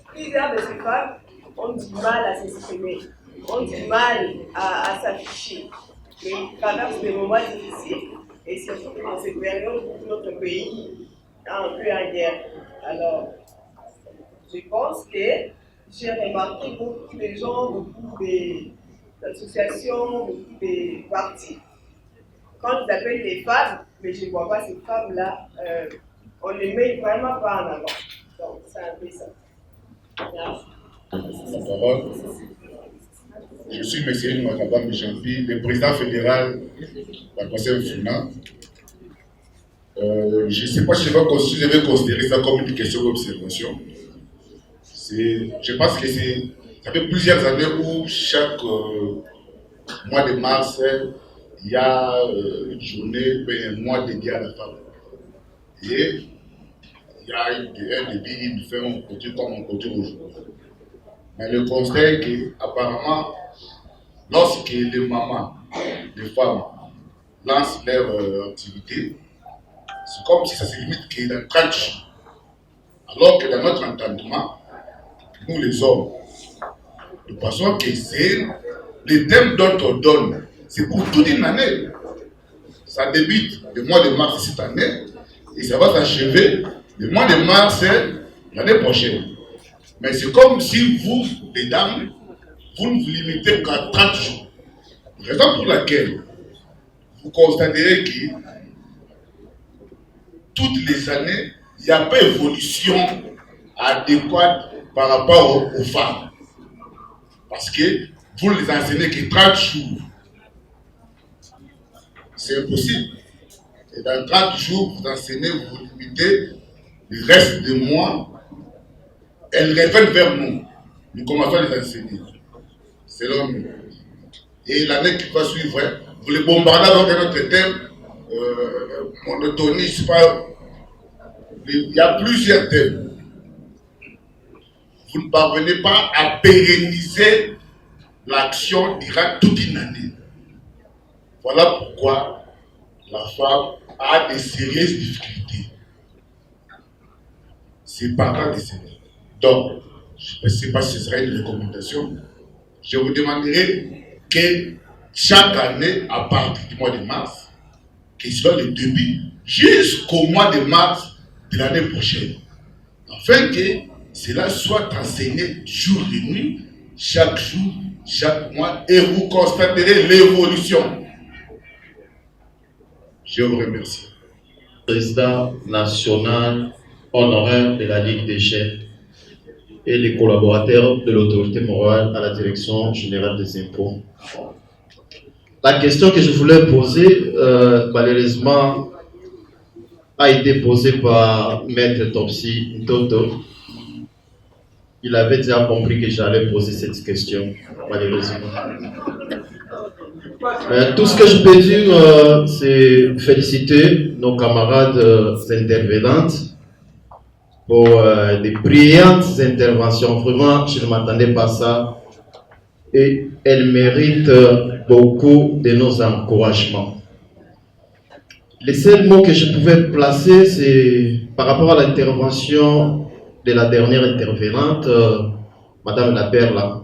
plusieurs de ces femmes ont du mal à s'exprimer, ont du mal à s'afficher. Mais ils traversent des moments difficiles et surtout dans cette période où notre pays est un peu en guerre. Alors, je pense que j'ai remarqué beaucoup de gens, beaucoup d'associations, beaucoup de partis. Quand ils appellent les femmes, mais je ne vois pas ces femmes-là, on ne les met vraiment pas en avant. Donc, c'est un peu ça. Merci. Je suis M. Makabam Jampi, le président fédéral de la Conseil Funa. Je ne sais pas si je vais considérer ça comme une question d'observation. Je pense que ça fait plusieurs années où chaque mois de mars, il y a une journée, un mois dédié à la femme. Et il y a un débit, il fait on continue comme on continue aujourd'hui. Mais le constat est qu'apparemment, lorsque les mamans, les femmes lancent leur activité, c'est comme si ça se limite que dans 30 jours. Alors que dans notre entendement, nous les hommes, nous pensons que c'est le thème dont on donne, c'est pour toute une année. Ça débute le mois de mars cette année et ça va s'achever le mois de mars l'année prochaine. Mais c'est comme si vous, les dames, vous ne vous limitez qu'à 30 jours. Raison pour laquelle vous constaterez que toutes les années, il n'y a pas d'évolution adéquate par rapport aux femmes. Parce que vous ne les enseignez que 30 jours. C'est impossible. Et dans 30 jours, vous enseignez, vous limitez le reste des mois. Elles reviennent vers nous. Nous commençons à les enseigner. Selon nous. Et l'année qui va suivre, vous les bombardez avec un autre thème, monotonie, je sais pas. Il y a plusieurs thèmes. Vous ne parvenez pas à pérenniser l'action durant toute une année. Voilà pourquoi la femme a des sérieuses difficultés. C'est partant des sérieux. Donc, je ne sais pas si ce serait une recommandation. Je vous demanderai que chaque année, à partir du mois de mars, qu'il soit le début jusqu'au mois de mars de l'année prochaine, afin que cela soit enseigné jour et nuit, chaque jour, chaque mois, et vous constaterez l'évolution. Je vous remercie. Président national honoraire de la Ligue des chefs et les collaborateurs de l'autorité morale à la direction générale des impôts. La question que je voulais poser, malheureusement, a été posée par Maître Topsy Ntoto. Il avait déjà compris que j'allais poser cette question, malheureusement. Tout ce que je peux dire, c'est féliciter nos camarades intervenantes pour des brillantes interventions. Vraiment, je ne m'attendais pas à ça. Et elles méritent beaucoup de nos encouragements. Les seuls mots que je pouvais placer, c'est par rapport à l'intervention de la dernière intervenante, Madame la Perla.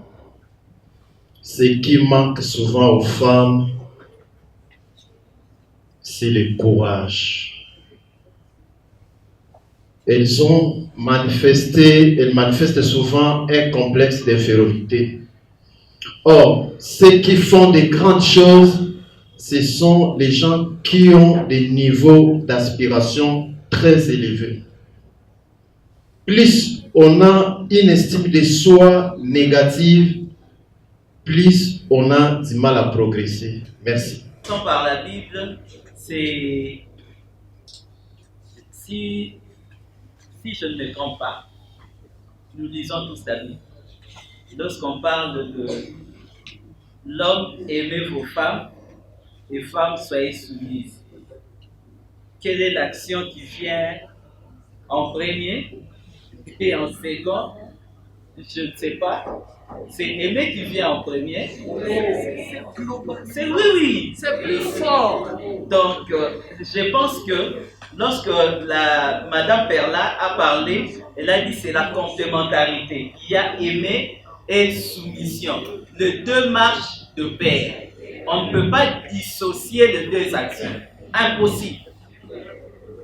Ce qui manque souvent aux femmes, c'est le courage. Elles manifestent souvent un complexe d'infériorité. Or, ceux qui font des grandes choses, ce sont les gens qui ont des niveaux d'aspiration très élevés. Plus on a une estime de soi négative, plus on a du mal à progresser. Merci. Par la Bible, c'est, si je ne me trompe pas, nous lisons tous la Bible. Lorsqu'on parle de l'homme aimez vos femmes et femmes soyez soumises, quelle est l'action qui vient en premier et en second? Je ne sais pas. C'est aimer qui vient en premier. C'est oui. C'est plus fort. Donc, je pense que lorsque Madame Perla a parlé, elle a dit c'est la complémentarité. Il y a aimer et soumission. Les deux marchent de pair. On ne peut pas dissocier les deux actions. Impossible.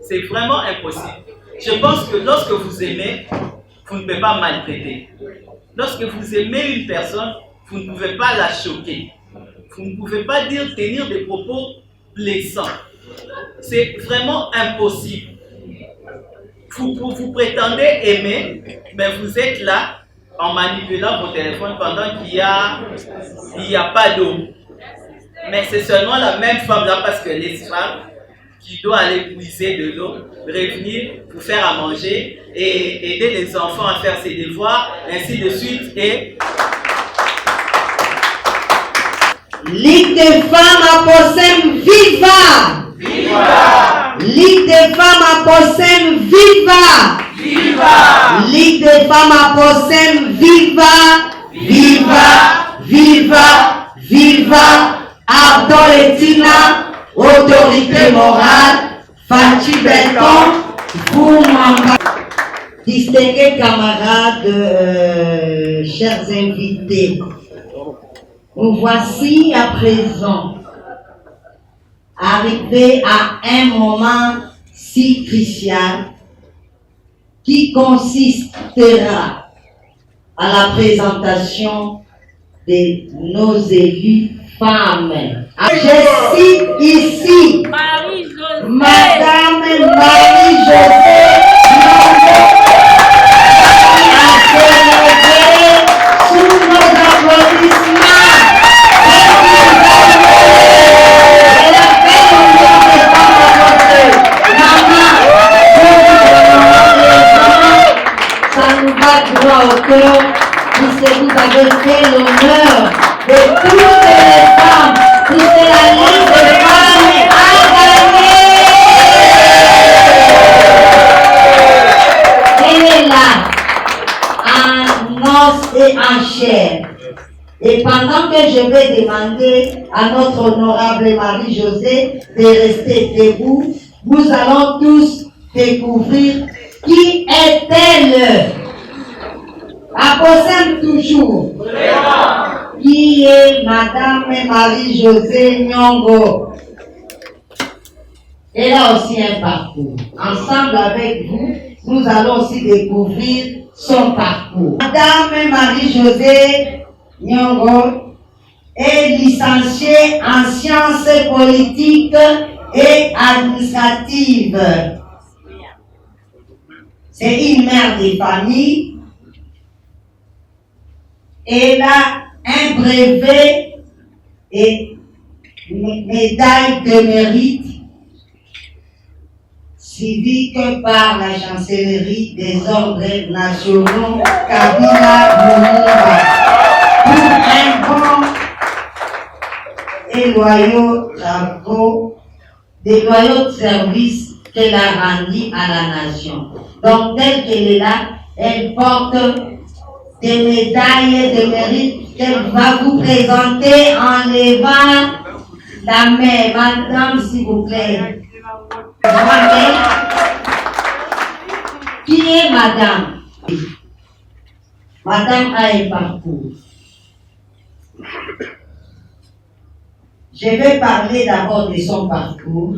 C'est vraiment impossible. Je pense que lorsque vous aimez, vous ne pouvez pas maltraiter. Lorsque vous aimez une personne, vous ne pouvez pas la choquer. Vous ne pouvez pas tenir des propos blessants. C'est vraiment impossible. Vous prétendez aimer, mais vous êtes là en manipulant vos téléphones pendant qu'il n'y a pas d'eau. Mais c'est seulement la même femme-là, parce que les femmes qui doit aller puiser de l'eau, revenir pour faire à manger et aider les enfants à faire ses devoirs, ainsi de suite. Et Ligue des femmes à Possem, viva! Viva! Ligue des femmes à Possem, viva! Viva! Ligue des femmes à Possem, viva! Viva! Viva! Viva! Ardon Letina, autorité morale, Fachi Belton, vous distingués camarades, chers invités, nous voici à présent arrivés à un moment si crucial qui consistera à la présentation de nos élus femmes. Je cite ici Madame Marie-Josée à se lever sous nos applaudissements. Elle a fait le nom de femmes à côté. Maman, ça nous va droit au cœur, puisque vous avez fait l'honneur de toutes les femmes, puisque la Ligue des femmes a gagné. Elle est là, en os et en chair. Et pendant que je vais demander à notre honorable Marie-Josée de rester debout, nous allons tous découvrir qui est-elle. À Possem toujours. Qui est Madame Marie-Josée Nyongo. Elle a aussi un parcours. Ensemble avec vous, nous allons aussi découvrir son parcours. Madame Marie-Josée Nyongo est licenciée en sciences politiques et administratives. C'est une mère de famille. Elle a un brevet et médaille de mérite civique par la chancellerie des ordres nationaux Kabila Lumumba pour un bon et loyaux travaux, des loyaux services qu'elle a rendus à la nation. Donc, telle qu'elle est là, elle porte des médailles de mérite qu'elle va vous présenter en levant la main. Madame, s'il vous plaît. Qui est madame? Madame a un parcours. Je vais parler d'abord de son parcours.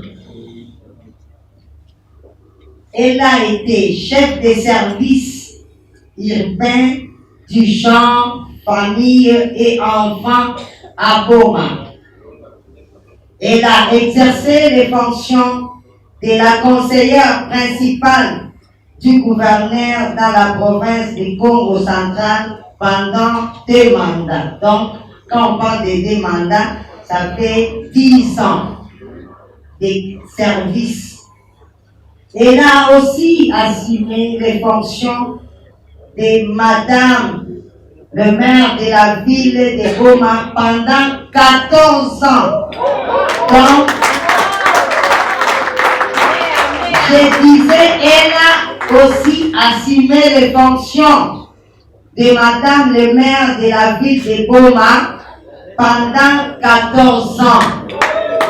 Elle a été chef de service urbain du genre famille et enfants à Boma. Elle a exercé les fonctions de la conseillère principale du gouverneur dans la province du Congo central pendant 2 mandats. Donc, quand on parle de 2 mandats, ça fait 10 ans de service. Elle a aussi assumé les fonctions de Madame le maire de la ville de Goma pendant 14 ans. Donc, je disais, elle a aussi assumé les fonctions de Madame le maire de la ville de Goma pendant 14 ans.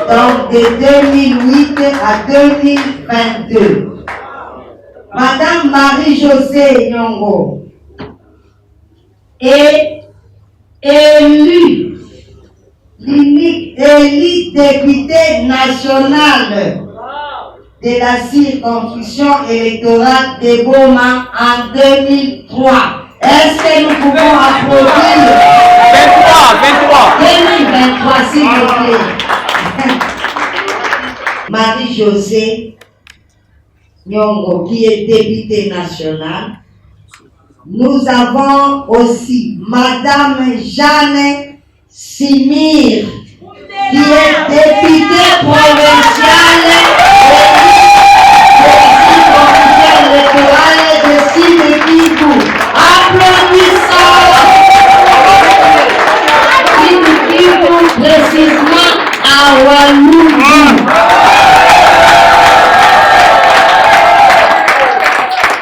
Donc, de 2008 à 2022. Madame Marie-Josée Nyongo est élue députée nationale de la circonscription électorale de Goma en 2003. Est-ce que nous pouvons applaudir? 2023, s'il vous plaît. Marie-Josée Nyongo, qui est députée nationale, Nous avons aussi Madame Jeanne Simir, qui est députée provinciale électorale de Sud-Kivu. Applaudissons Sud-Kivu, précisément à Walungu.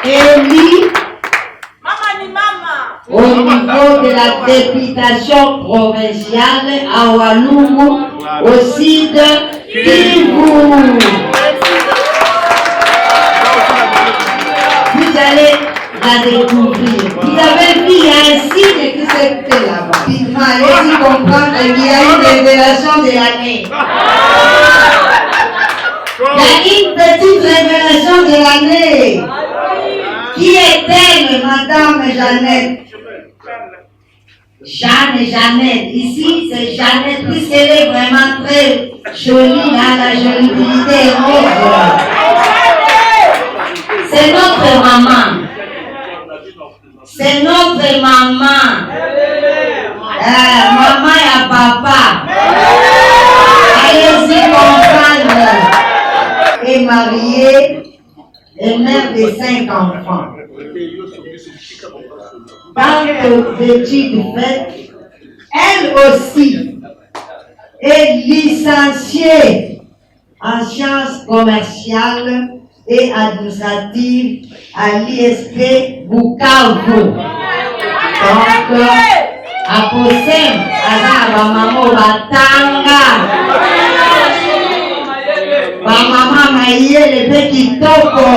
Élie au niveau de la députation provinciale à Walungu, au Sud-Kivu. Vous allez la découvrir. Vous avez vu, il y a un signe qui s'est fait là-bas. Allez-y comprendre qu'il y a une révélation de l'année. Il y a une petite révélation de l'année. Qui est-elle, Madame Jeannette? Jeannette. Ici, c'est Jeannette, puisqu'elle est vraiment très jolie, là, la jolie rose. C'est notre maman. C'est notre maman. Maman et papa. Allez-y comprendre. Et mariée et mère de 5 enfants. Tant d'études faites, elle aussi est licenciée en sciences commerciales et administratives à l'ISP Bukavu. Donc, à Posem, à Maman Batanga, Maman Maïe, le petit topo.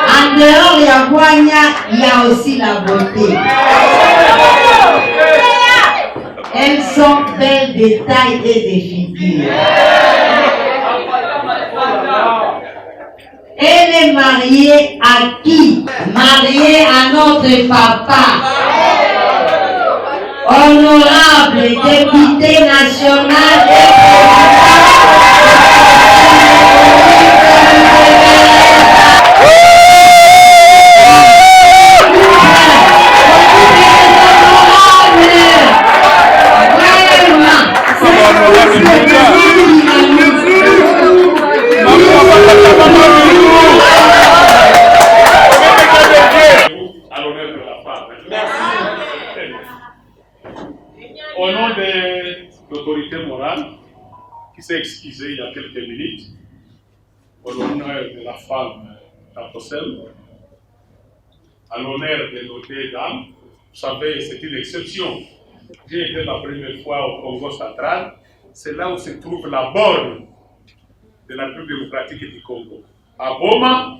En dehors, il y a Guanya, il y a aussi la beauté. Elles sont belles de taille et de figure. Elle est mariée à qui? Mariée à notre papa, honorable député national et Au nom de l'autorité morale qui s'est excusée il y a quelques minutes, au l'honneur de la femme Taposem, à l'honneur de nos deux dames, vous savez, c'est une exception. J'ai été la première fois au Congo central, c'est là où se trouve la borne de la République démocratique du Congo, à Boma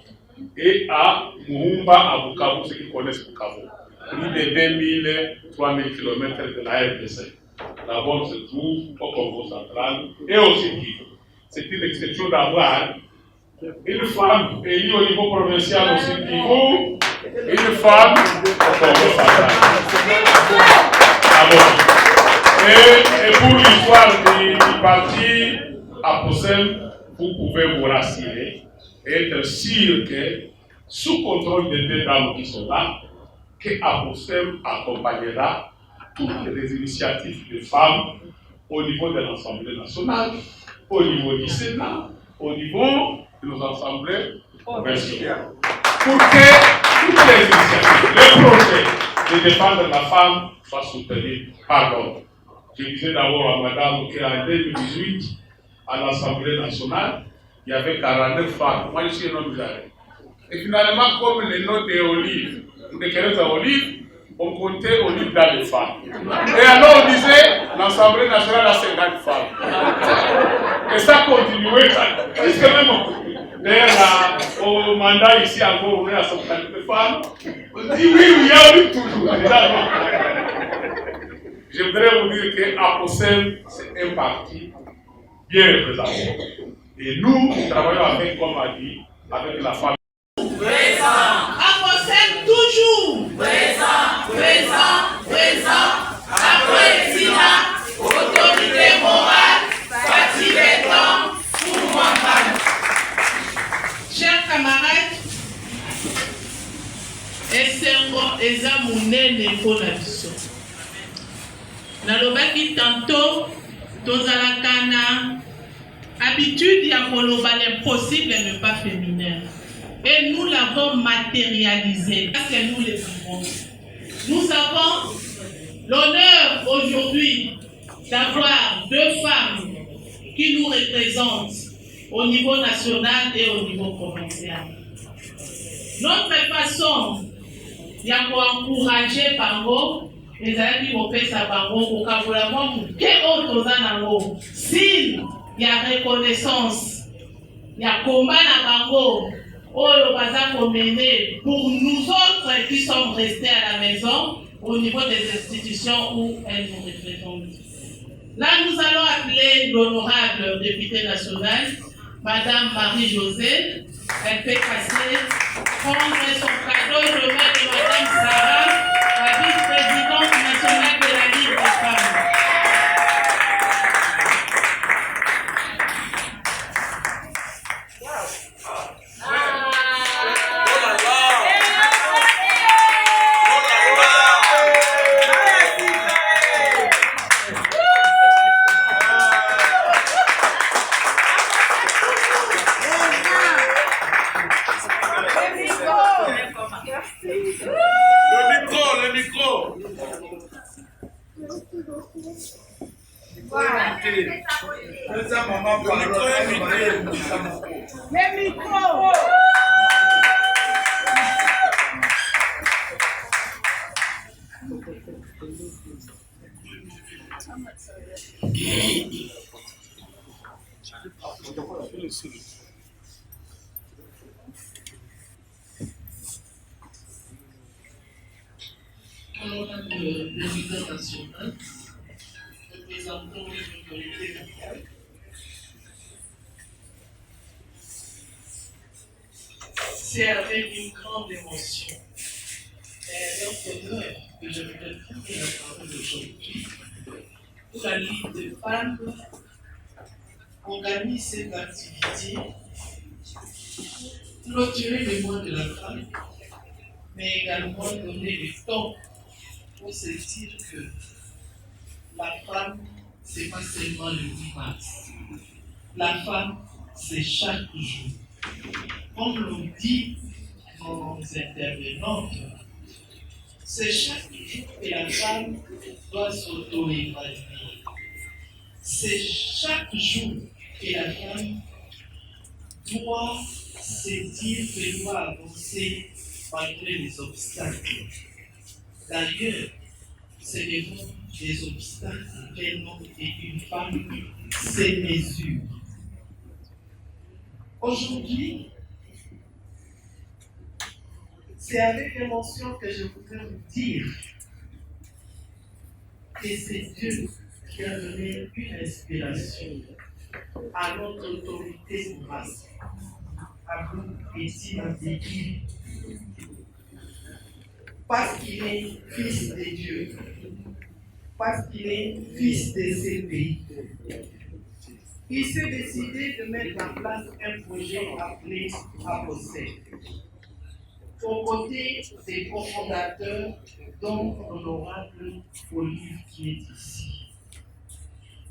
et à Muhumba, à Bukavu, ceux qui connaissent Bukavu. Plus de 2000, 3000 km de la RDC. La borne se trouve au Congo central et au Sud-Kivu. C'est une exception d'avoir une femme élue au niveau provincial au Sud-Kivu, une femme au Congo central. Et pour l'histoire du parti Aposem, vous pouvez vous rassurer et être sûr que, sous contrôle des deux dames qui sont là, que Aposem accompagnera toutes les initiatives de femmes au niveau de l'Assemblée nationale, au niveau du Sénat, au niveau de nos assemblées provinciales. Pour que toutes les initiatives, les projets de défendre la femme soient soutenus par l'homme. Je disais d'abord à madame qu'en 2018, à l'Assemblée nationale, il y avait 49 femmes. Moi, je suis un homme d'arrêt. Et finalement, comme les noms des olives, des carottes à olives, on comptait olives dans les femmes. Et alors on disait, l'Assemblée nationale a 50 femmes. Et ça continuait. Puisque même, d'ailleurs, au mandat ici, encore, on est à 50 femmes. On dit oui, il y a olive toujours. Je voudrais vous dire qu'Aposem, c'est un parti bien représenté. Et nous travaillons avec, comme on a dit, avec la femme. Aposem toujours. Présent. Après Sina, autorité morale, fatiguant, chers camarades, Essengo Eza tozalaka na habitude ya koloba l'impossible n'est pas féminin. Et nous l'avons matérialisé. Parce que nous le vivons. Nous avons l'honneur aujourd'hui d'avoir deux femmes qui nous représentent au niveau national et au niveau provincial. Notre façon d'encourager Bango, les amis vont faire ça Bango, au Kaboulaman, quel autre Zanango, s'il y a reconnaissance, il y a combat à Bango, oh le bazar qu'on menait pour nous autres qui sommes restés à la maison, au niveau des institutions où elles nous représentent. Là, nous allons appeler l'honorable députée nationale, Madame Marie-Josée. Elle fait passer, prendre son cadeau de main de Madame Sarah, la vice-présidente nationale de la Ligue des femmes. Le micro. Voilà. Le micro. Honorable président national, représentant les autorités locales, c'est avec une grande émotion et un honneur que je voudrais prendre la parole aujourd'hui pour la Ligue des femmes organise cette activité, clôturer le mois de la femme, mais également donner le temps pour se dire que la femme, ce n'est pas seulement le 8 mars. La femme, c'est chaque jour. Comme l'ont dit nos intervenantes, c'est chaque jour que la femme doit s'auto-évaluer. C'est chaque jour que la femme doit se dire qu'elle doit avancer malgré les obstacles. D'ailleurs, c'est devant des obstacles qu'un homme et une femme se mesurent. Aujourd'hui, c'est avec émotion que je voudrais vous dire que c'est Dieu qui a donné une inspiration à notre autorité morale, à vous et Timothy, parce qu'il est fils de Dieu, parce qu'il est fils de ce pays. Il s'est décidé de mettre en place un projet appelé APOSEL, aux côtés des cofondateurs, dont l'honorable Olive qui est ici.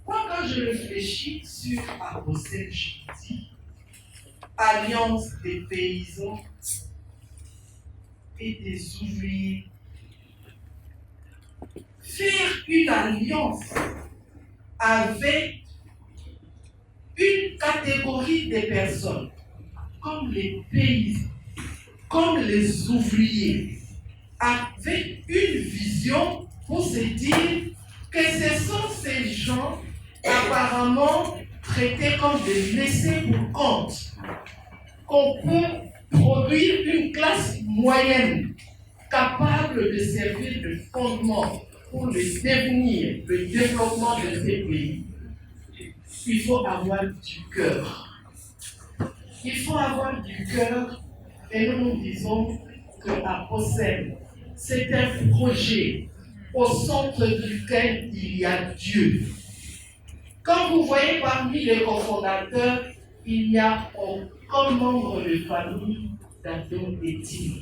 Moi, quand je réfléchis sur APOSEL, je me dis Alliance des paysans et des ouvriers. Faire une alliance avec une catégorie de personnes, comme les paysans, comme les ouvriers, avec une vision pour se dire que ce sont ces gens apparemment traités comme des laissés pour compte, qu'on peut produire une classe moyenne capable de servir de fondement pour le devenir, le développement de ces pays. Il faut avoir du cœur. Il faut avoir du cœur et nous disons que APOSEL, c'est un projet au centre duquel il y a Dieu. Quand vous voyez parmi les cofondateurs, il n'y a aucun membre de famille d'Adam et Tim.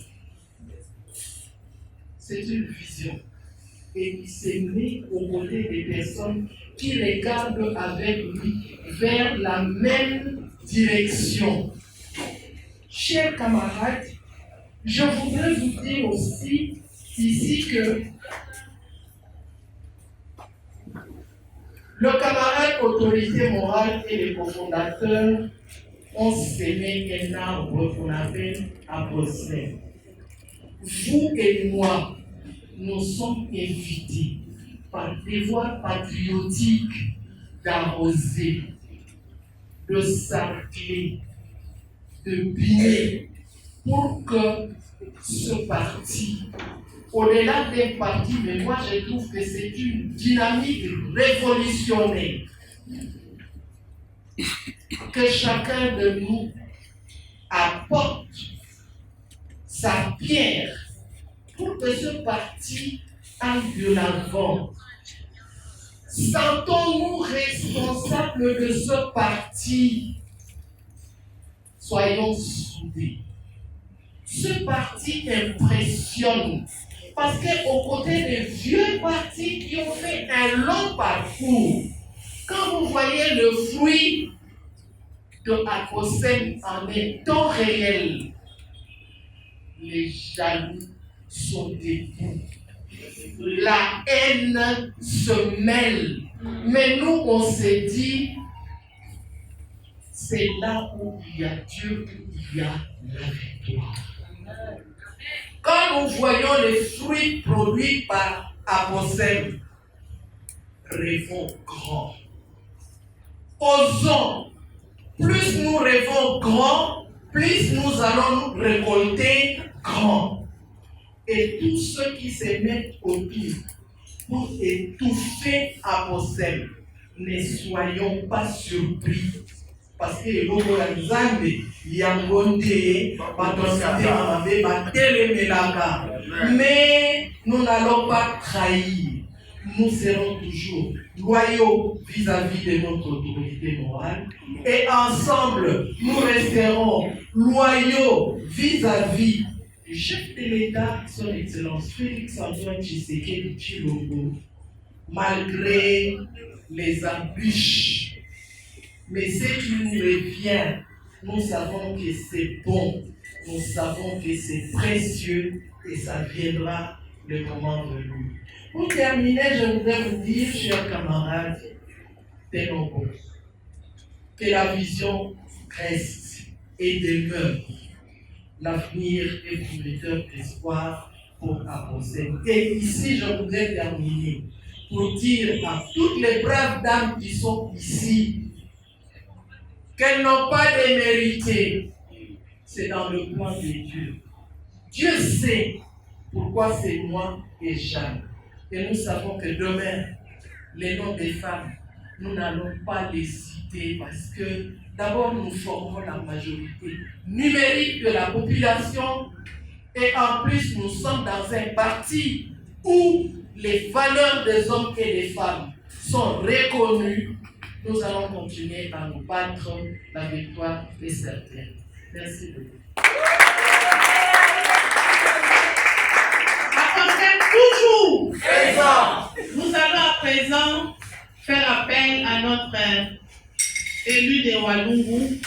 C'est une vision. et qui se met aux côtés des personnes qui regardent avec lui vers la même direction. Chers camarades, je voudrais vous dire aussi ici que le camarade autorité morale et les cofondateurs ont sémé un arbre qu'on appelle apostème. Vous et moi, nous sommes invités par devoir patriotique d'arroser, de sarcler, de biner pour que ce parti, au-delà d'un parti, mais moi je trouve que c'est une dynamique révolutionnaire, que chacun de nous apporte sa pierre pour que ce parti aille de l'avant. Sentons-nous responsables de ce parti. Soyons soudés. Ce parti impressionne parce qu'aux côtés des vieux partis qui ont fait un long parcours, quand vous voyez le fruit de APOSEM en un temps réel, les jaloux sont debout. La haine se mêle. Mais nous, on s'est dit, c'est là où il y a Dieu, il y a la victoire. Quand nous voyons les fruits produits par APOSEM, rêvons grand. Osons. Plus nous rêvons grand, plus nous allons nous récolter grand. Et tous ceux qui se mettent autour pour étouffer APOSEM, ne soyons pas surpris. Parce que le mais nous n'allons pas trahir. Nous serons toujours loyaux vis-à-vis de notre autorité morale et ensemble nous resterons loyaux vis-à-vis du chef de l'État, son Excellence Félix-Antoine Tshisekedi Tshilombo, malgré les embûches. Mais ce qui nous revient, nous savons que c'est bon, nous savons que c'est précieux et ça viendra le moment venu. Pour terminer, je voudrais vous dire, chers camarades, Ténobo, que la vision reste et demeure. L'avenir est prometteur d'espoir pour APOSEM. Et ici, je voudrais terminer pour dire à toutes les braves dames qui sont ici qu'elles n'ont pas démérité. C'est dans le plan de Dieu. Dieu sait pourquoi c'est moi et Jeanne. Et nous savons que demain, les noms des femmes, nous n'allons pas les citer parce que d'abord nous formons la majorité numérique de la population et en plus nous sommes dans un parti où les valeurs des hommes et des femmes sont reconnues. Nous allons continuer à nous battre, la victoire est certaine. Merci beaucoup. Toujours présent. Nous allons à présent faire appel à notre élu de Walungu.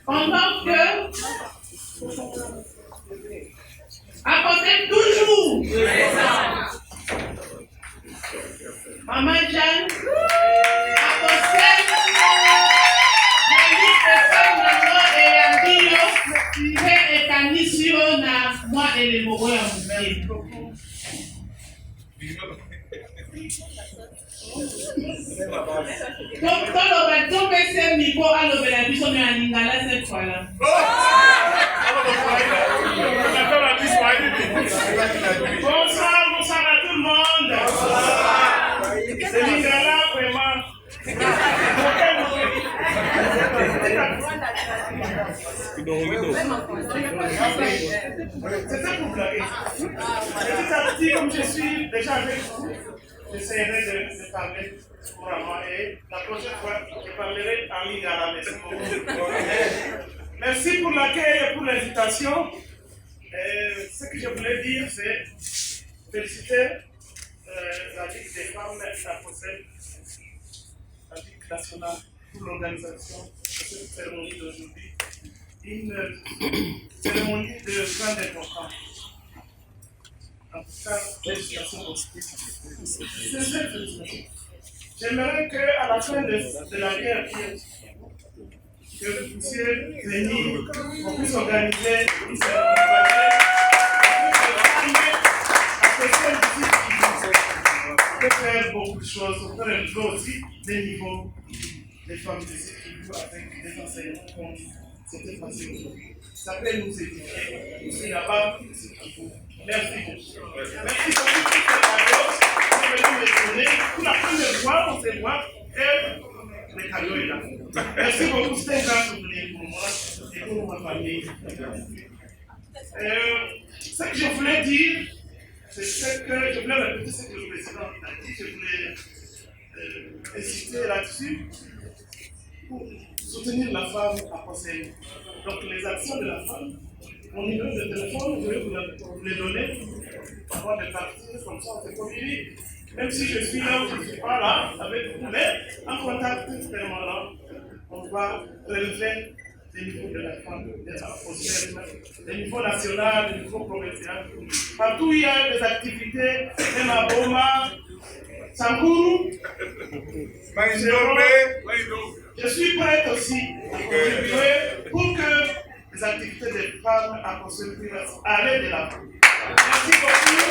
Pendant que apportez toujours Maman Jeanne, apportez et Kanisio na moi et les mots ya mouké. Donc, quand on va ce micro à l'obéla, nous sommes à Lingala cette fois-là. Bonsoir, bonsoir à tout le monde. C'est Lingala vraiment. C'est ça pour blaguer. Petit à petit, comme je suis déjà avec vous, j'essaierai de parler couramment et la prochaine fois, je parlerai en ligne à la maison. Merci pour l'accueil et pour l'invitation. Ce que je voulais dire, c'est féliciter la Ligue des femmes de la Possède, la Ligue nationale, pour l'organisation de cette cérémonie d'aujourd'hui. Une cérémonie de grande importance. En tout cas, félicitations aussi. J'aimerais qu'à la fin de la guerre, que vous puissiez venir, on puisse organiser une cérémonie. On peut faire beaucoup de choses, on peut relever aussi des niveaux des femmes de ce qui jouent avec des enseignements comme c'était passé aujourd'hui. Ça peut nous édifier aussi là-bas, ce qui vous. Merci beaucoup. Merci beaucoup pour cette cadeau. Vous venez me donner. Pour la première fois, on se voit et le cadeau est là. Merci beaucoup, c'est un grand souvenir pour moi et pour ma famille. Ce que je voulais dire, c'est ce que je voulais répéter ce que le président a dit. Je voulais insister là-dessus pour soutenir la femme à Possède. Donc les actions de la femme, mon numéro de téléphone, je vais vous les donner avant de partir, comme ça on se communique. Même si je suis là ou je ne suis pas là avec vous, mais en contact permanent, on va relever les niveaux de la femme, de la Possède, les niveaux national, les niveaux provincial. Partout où il y a des activités, même à Boma, Sankuru, je suis prête aussi à contribuer pour que les activités des femmes à Possède puissent aller de l'avant. Merci beaucoup.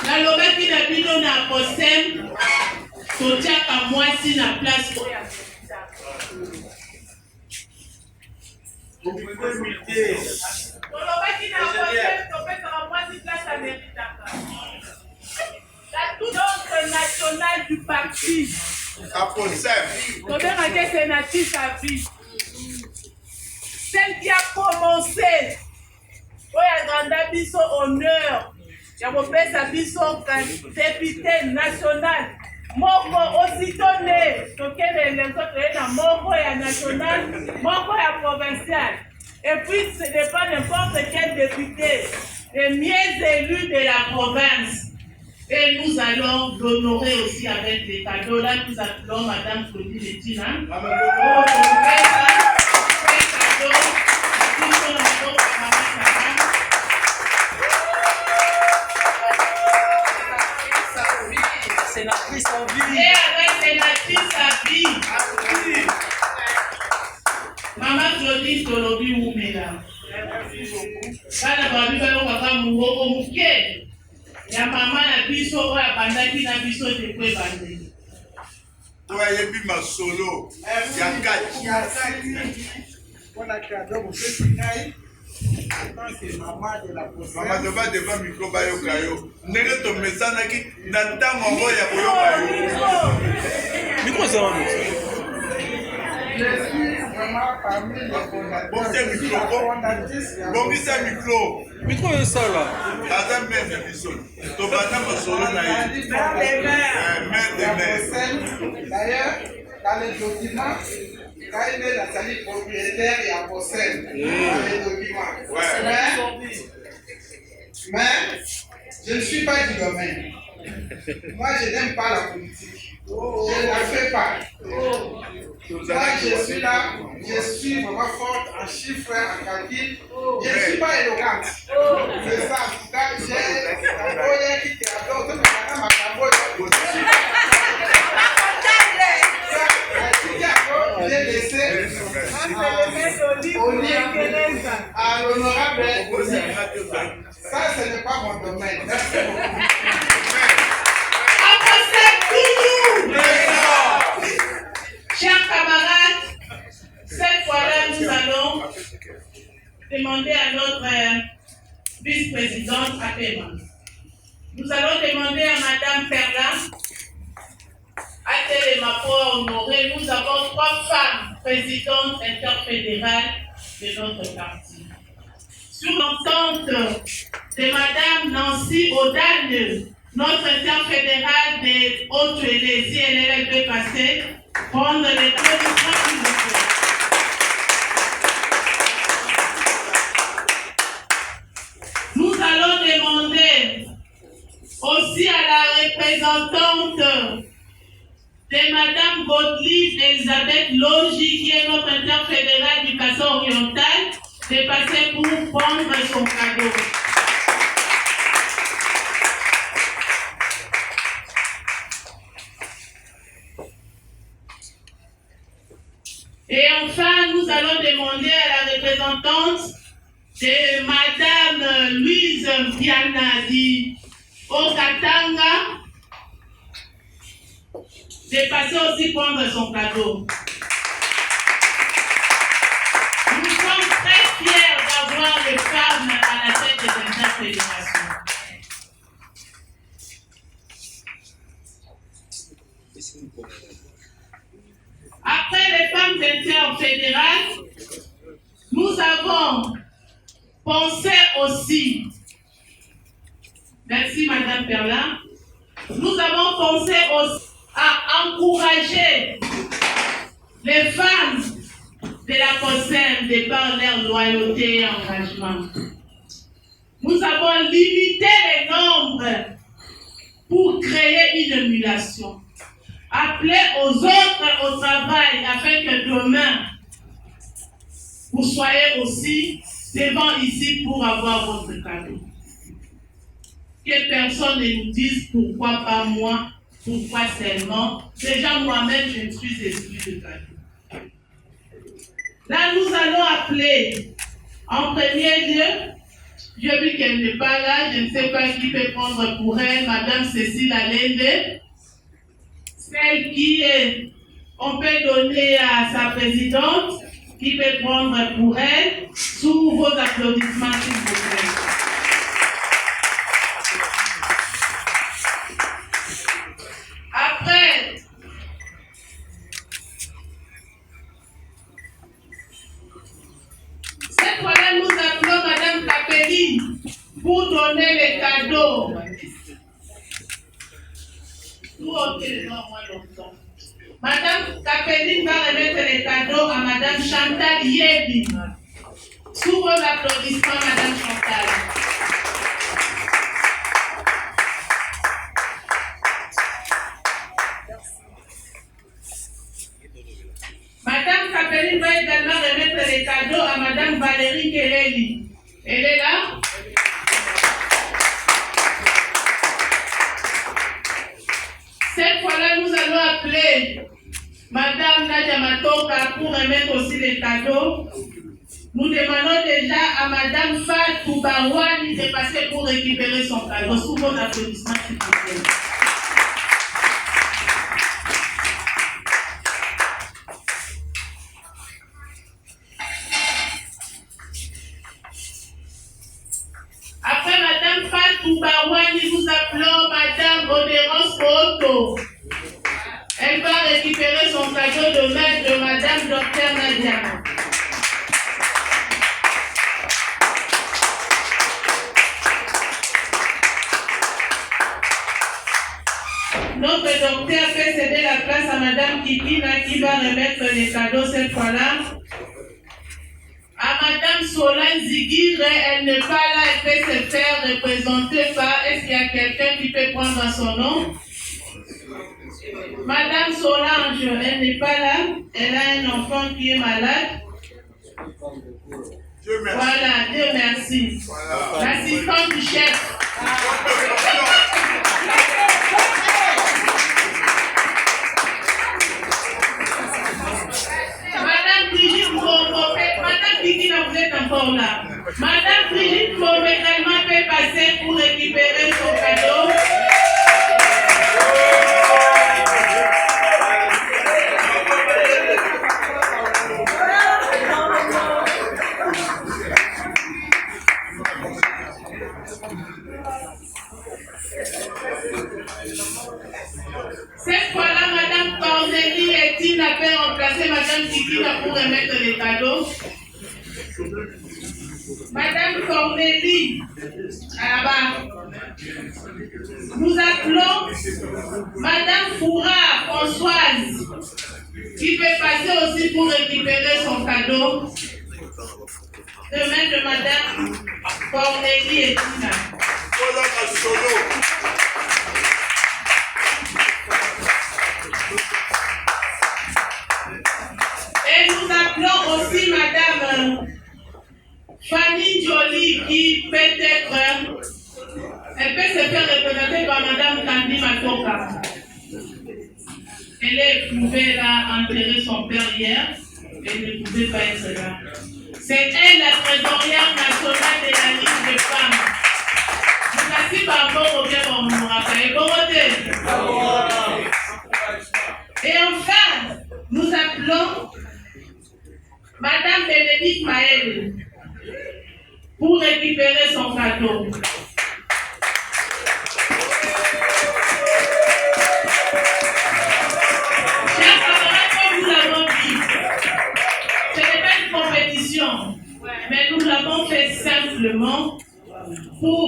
nalobaki na bino na Posem totiaka mwasi na place oyo tolobaki na Posem topesaka mwasi place ameritaka la toute ordre nationale du parti tobengaki sénatrice à vie celle qui a commencé oyo agranda biso honneur ya kopesa biso député national moko aussitôt né tokende élection toye na moko ya national moko ya provincial et puis ce n'est pas n'importe quel député le mieux élu de la province et nous allons l'honorer aussi avec des cadeaux. Là nous appelons Madame Claudine Etina sénatrice en vie. Et avec sénatrice à vie. Maman Claudine Tolobi Oumela. Bana babi balongaka mungoko muke. Ya mama na biso oyo abandaki na biso depuis ebandeli. Toyebi masolo ya kati. Wana cadeau mopesi ngai. Mama toba devant micro bayoka yo ndenge tomesanaki na ntango yango ya koyoka yo micro eza wana bongisa micro micro esala aza meme ya biso tobanda masolo na ye maire de maire. D'ailleurs, dans les documents, Kaine Nathalie propriétaire et à Possède dans les documents. Mais je ne suis pas du domaine. Moi, je n'aime pas la politique. Je ne la fais pas. Moi, je suis là, je suis vraiment forte en chiffres, en calcul. Je ne suis pas éloquente. C'est ça, en tout cas, j'ai un boyer qui est à d'autres, mais ma j'ai laissé à l'honorable. Ça, ce n'est pas mon domaine. Merci beaucoup. Chers camarades, cette fois-là, nous allons demander à notre vice-présidente Apema. Nous allons demander à Madame Perla, à Atelema pour honorer, nous avons 3 femmes présidentes interfédérales de notre parti. Sur l'entente de Madame Nancy Odane, notre interfédérale de Haute-Tuélé, si elle peut passer, prendre les applaudissements s'il vous plaît. Nous allons demander aussi à la représentante de Madame Gottlieb Elisabeth Logi, qui est notre interfédérale du Kassai oriental, de passer pour prendre son cadeau. Et enfin, nous allons demander à la représentante de Madame Louise Pianadi Okatanga de passer aussi prendre son cadeau. Nous sommes très fiers d'avoir les femmes à la tête des interfédérations. Après les femmes interfédérales, nous avons pensé aussi, merci Madame Perlin, nous avons pensé aussi à encourager les femmes de la COSEM de par leur loyauté et engagement. Nous avons limité les nombres pour créer une émulation. Appelez aux autres au travail afin que demain, vous soyez aussi devant ici pour avoir votre cadeau. Que personne ne nous dise pourquoi pas moi, pourquoi seulement. Déjà moi-même, je me suis exclue de cadeau. Là, nous allons appeler en premier lieu, j'ai vu qu'elle n'est pas là, je ne sais pas qui peut prendre pour elle, Madame Cécile Allende. Celle qui est, on peut donner à sa présidente, qui peut prendre pour elle, sous vos applaudissements s'il vous plaît. Après, cette fois-là, nous appelons Madame Capeline pour donner les cadeaux. Madame Capeline va remettre les cadeaux à Madame Chantal Yebi. Sous vos applaudissements, Madame Chantal. Madame Capeline va également remettre les cadeaux à Madame Valérie Keleli. Elle est là? Cette fois-là, nous allons appeler Madame Nadia Matoka pour remettre aussi les cadeaux. Nous demandons déjà à Madame Fatou Barwani de passer pour récupérer son cadeau. Sous vos applaudissements, s'il vous plaît. Après Madame Fatou Barwani, nous appelons Madame Odérance Otto. Elle va récupérer son cadeau de main de Madame Dr Nadia. Notre docteur fait céder la place à Madame Kikina qui va remettre les cadeaux cette fois-là. À Madame Solange Ziguire, elle n'est pas là, elle peut se faire représenter par. Est-ce qu'il y a quelqu'un qui peut prendre son nom? Madame Solange, elle n'est pas là, elle a un enfant qui est malade. Dieu merci. Voilà, Dieu merci. Voilà. L'assistante du chef. Madame Brigitte Mbombo, Madame Kikina, vous êtes encore là. Madame Brigitte Mbombo également peut passer pour récupérer son cadeau. Cette fois-là, Madame Cornélie Etine a fait remplacer Madame Kikina pour remettre les cadeaux. Madame Cornélie, à la barre. Nous appelons Madame Foura Françoise, qui peut passer aussi pour récupérer son cadeau. De main de Madame Cornélie Etine. Et nous appelons aussi Madame Fanny Jolie qui peut-être, elle peut se faire représenter par Madame Candy Matoka. Elle est pouvait là enterrer son père hier et ne pouvait pas être là. C'est elle la trésorière nationale de la Ligue des femmes. Merci par rapport au bien qu'on nous rappelle. Et enfin, nous appelons Madame Bénédicte Maël pour récupérer son cadeau. Chers camarades, comme nous l'avons dit, ce n'est pas une compétition, mais nous l'avons fait simplement pour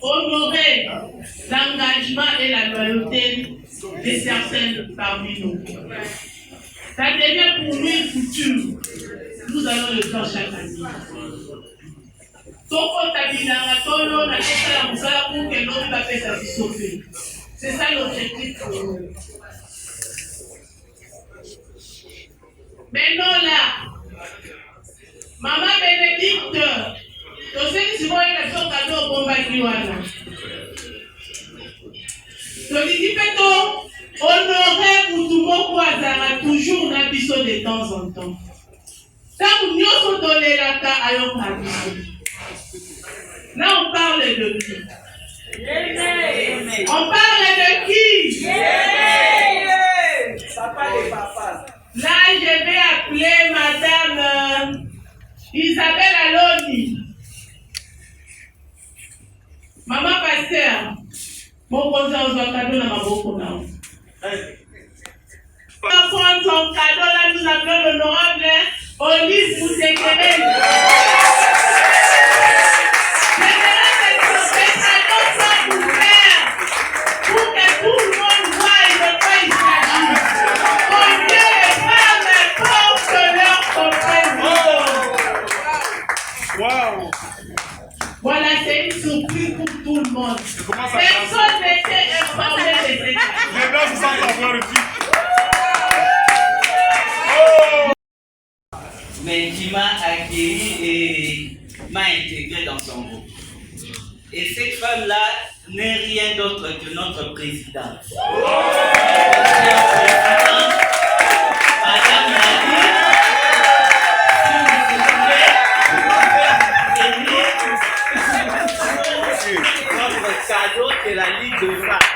honorer l'engagement et la loyauté de certaines parmi nous. Ça devient pour nous une coutume. Nous allons le faire chaque année. C'est ça l'objectif pour nous. Maintenant là, Maman Bénédicte, tu sais si vous avez la chose cadeau au combat qui voilà. Donc il dit plutôt honorer ou tout mon voisin toujours un biseau de temps en temps. Ça vous n'y a pas donné la carte à yon. Là on parle de qui? On parle de qui? Papa et papa. Là je vais appeler Madame Isabelle Aloni. Maman Pasteur. Mon cousin aux cadeaux dans ma boca. On va prendre son cadeau là, nous appelons l'honorable Olive Mousekere. Pour que tout le monde voie de quoi il s'agit. Combien les femmes portent leur compagnie. Waouh! Voilà, c'est une surprise pour tout le monde. Personne n'était informé de cette. Les dames semblent avoir reçu. Mais qui m'a accueilli et m'a intégré dans son groupe. Et cette femme-là n'est rien d'autre que notre présidente. Madame Nadine, notre cadeau de la Ligue de femmes.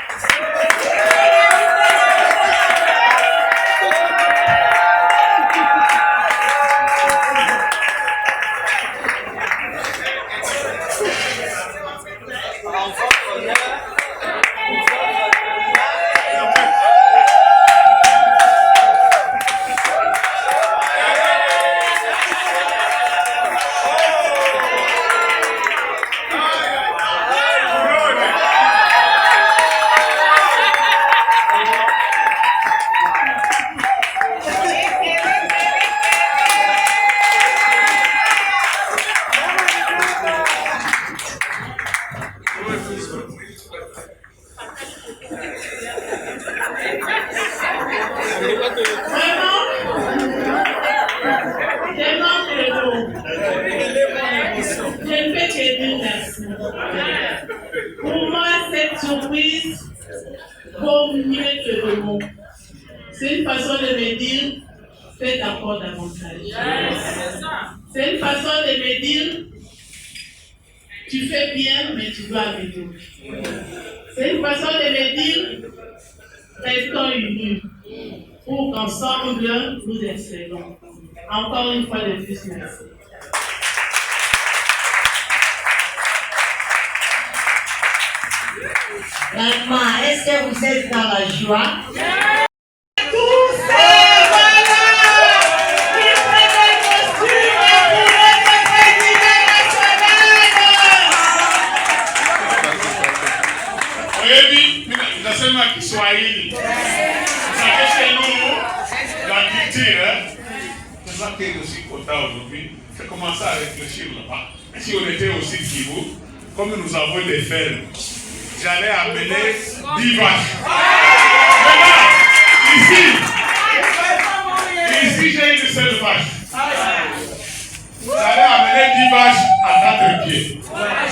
Pour moi, cette surprise vaut mieux que le mot. C'est une façon de me dire, faites encore davantage. C'est une façon de me dire, tu fais bien, mais tu dois améliorer. C'est une façon de me dire, restons unis pour qu'ensemble nous excellons. Encore une fois de plus, merci. Maman, est-ce que vous êtes dans la joie? Tous ces voilà qui prennent des postures pour être président national. Oyebi, nasema Kiswahili. Sasa chez nous, la culture, c'est ça que je suis content aujourd'hui. J'ai commencé à réfléchir là-bas. Si on était au site Kivu, comme nous avons des fermes, j'allais amener 10 vaches. Maintenant, ici j'ai une seule vache. J'allais amener 10 vaches à 4 pieds.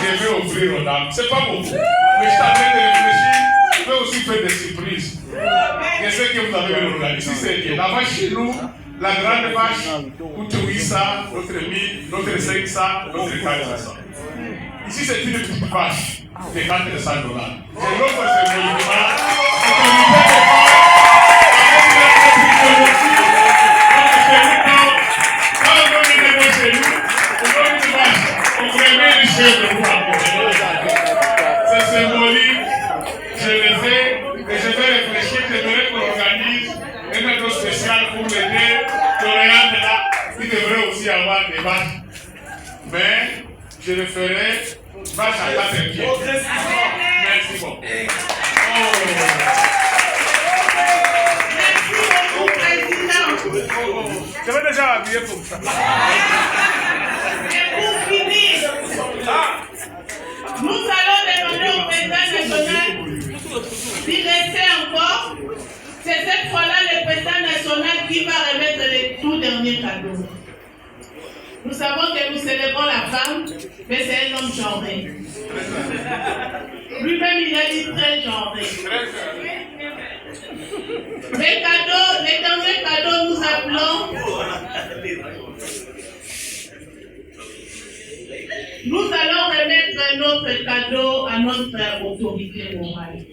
Je vais offrir aux dames. C'est pas beaucoup. Mais je suis en train de réfléchir. Je vais aussi faire des surprises. Je sais que vous avez bien organisé. Ici, c'est la vache chez nous. La grande vache coûte 800, l'autre 1000, l'autre 500, l'autre 400. Ici, c'est une petite vache de $400. Et l'autre, c'est le monument. C'est symbolique. Je le fais et je vais réfléchir. Je voudrais qu'on organise un méthode spécial pour l'aider. L'Orient là, il devrait aussi avoir des vaches. Mais je le ferai vache à 4 pieds. Merci beaucoup. Merci beaucoup, président. Je vais déjà habiller comme ça. Et pour finir, nous allons demander au président national d'y rester encore. C'est cette fois-là le président national qui va remettre les tout derniers cadeaux. Nous savons que nous célébrons la femme, mais c'est un homme genré. Lui-même, il a dit très genré. Les derniers cadeaux, nous appelons. Nous allons remettre notre cadeau à notre autorité morale.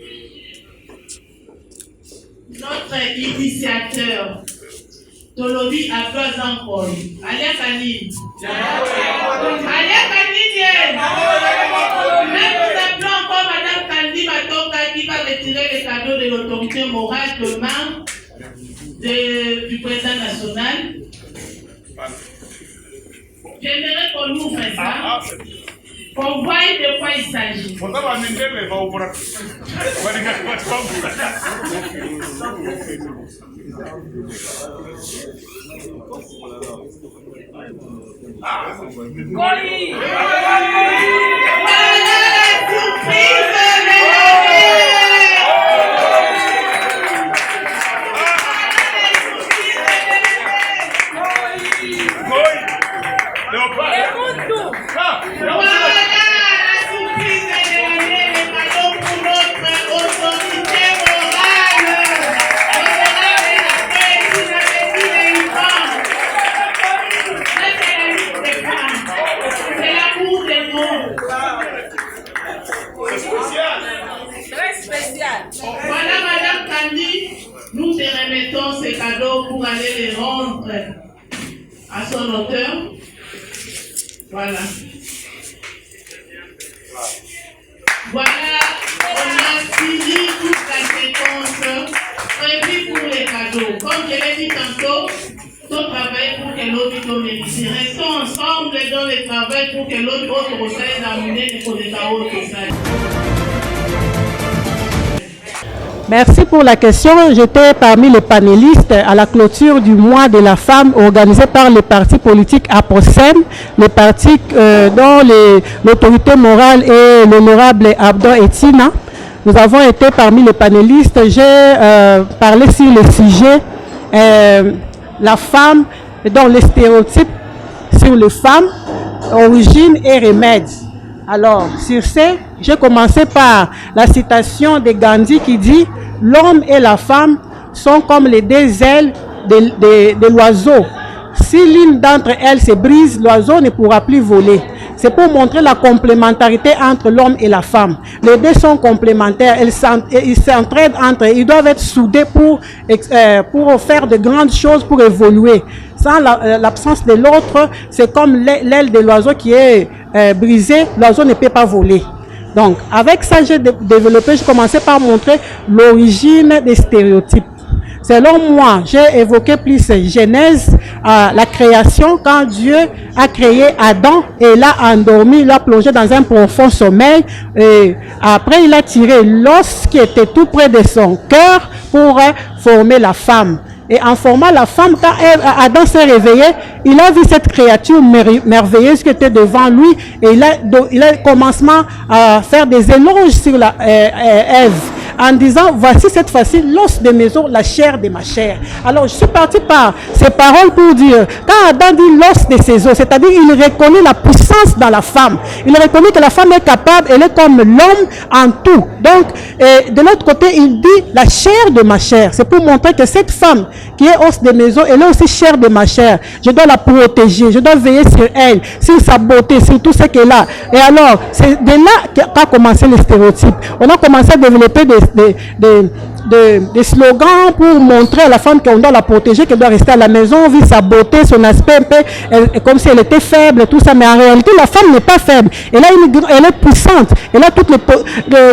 Notre initiateur, Tolobi Abdoazan-Paul, Alia Kanine. Alia Kanine. Même nous appelons encore Madame Kandi Matoka qui va retirer les cadeaux de l'autorité morale demain du président national. J'aimerais qu'on ouvre ça, qu'on voie de quoi il s'agit. Voilà, Madame Kandi, nous te remettons ces cadeaux pour aller les rendre à son auteur. Voilà. Voilà, on a fini toute la séquence prévue pour les cadeaux. Comme je l'ai dit tantôt, tout travail pour que l'autre tombe ici. Restons ensemble dans le travail pour que l'autre conseil d'amener les conseils. Merci pour la question. J'étais parmi les panélistes à la clôture du mois de la femme organisé par les partis politiques APOSEM, les partis dont l'autorité morale est l'honorable Abdon Etina. Nous avons été parmi les panélistes. J'ai parlé sur le sujet la femme, donc les stéréotypes sur les femmes, origine et remède. Alors, sur ce, j'ai commencé par la citation de Gandhi qui dit « L'homme et la femme sont comme les deux ailes de l'oiseau. Si l'une d'entre elles se brise, l'oiseau ne pourra plus voler. » C'est pour montrer la complémentarité entre l'homme et la femme. Les deux sont complémentaires, ils s'entraident entre eux, ils doivent être soudés pour faire de grandes choses, pour évoluer. Sans l'absence de l'autre, c'est comme l'aile de l'oiseau qui est brisée, l'oiseau ne peut pas voler. Donc, avec ça, j'ai développé, j'ai commencé par montrer l'origine des stéréotypes. Selon moi, j'ai évoqué plus Genèse, la création, quand Dieu a créé Adam et l'a endormi, l'a plongé dans un profond sommeil. Et après, il a tiré l'os qui était tout près de son cœur pour former la femme. Et en formant la femme, quand Adam s'est réveillé, il a vu cette créature merveilleuse qui était devant lui et il a commencé à faire des éloges sur Ève en disant, voici cette fois-ci l'os de mes os, la chair de ma chair. Alors je suis parti par ces paroles pour dire, quand Adam dit l'os de ses os, c'est-à-dire il reconnaît la puissance dans la femme. Il reconnaît que la femme est capable, elle est comme l'homme en tout. Donc, de l'autre côté, il dit la chair de ma chair. C'est pour montrer que cette femme qui est os de mes os, elle est aussi chair de ma chair. Je dois la protéger, je dois veiller sur elle, sur sa beauté, sur tout ce qu'elle a. Et alors, c'est de là qu'a commencé le stéréotype. On a commencé à développer des slogans pour montrer à la femme qu'on doit la protéger, qu'elle doit rester à la maison, vu sa beauté, son aspect un peu, comme si elle était faible, tout ça. Mais en réalité, la femme n'est pas faible. Elle est puissante. Elle a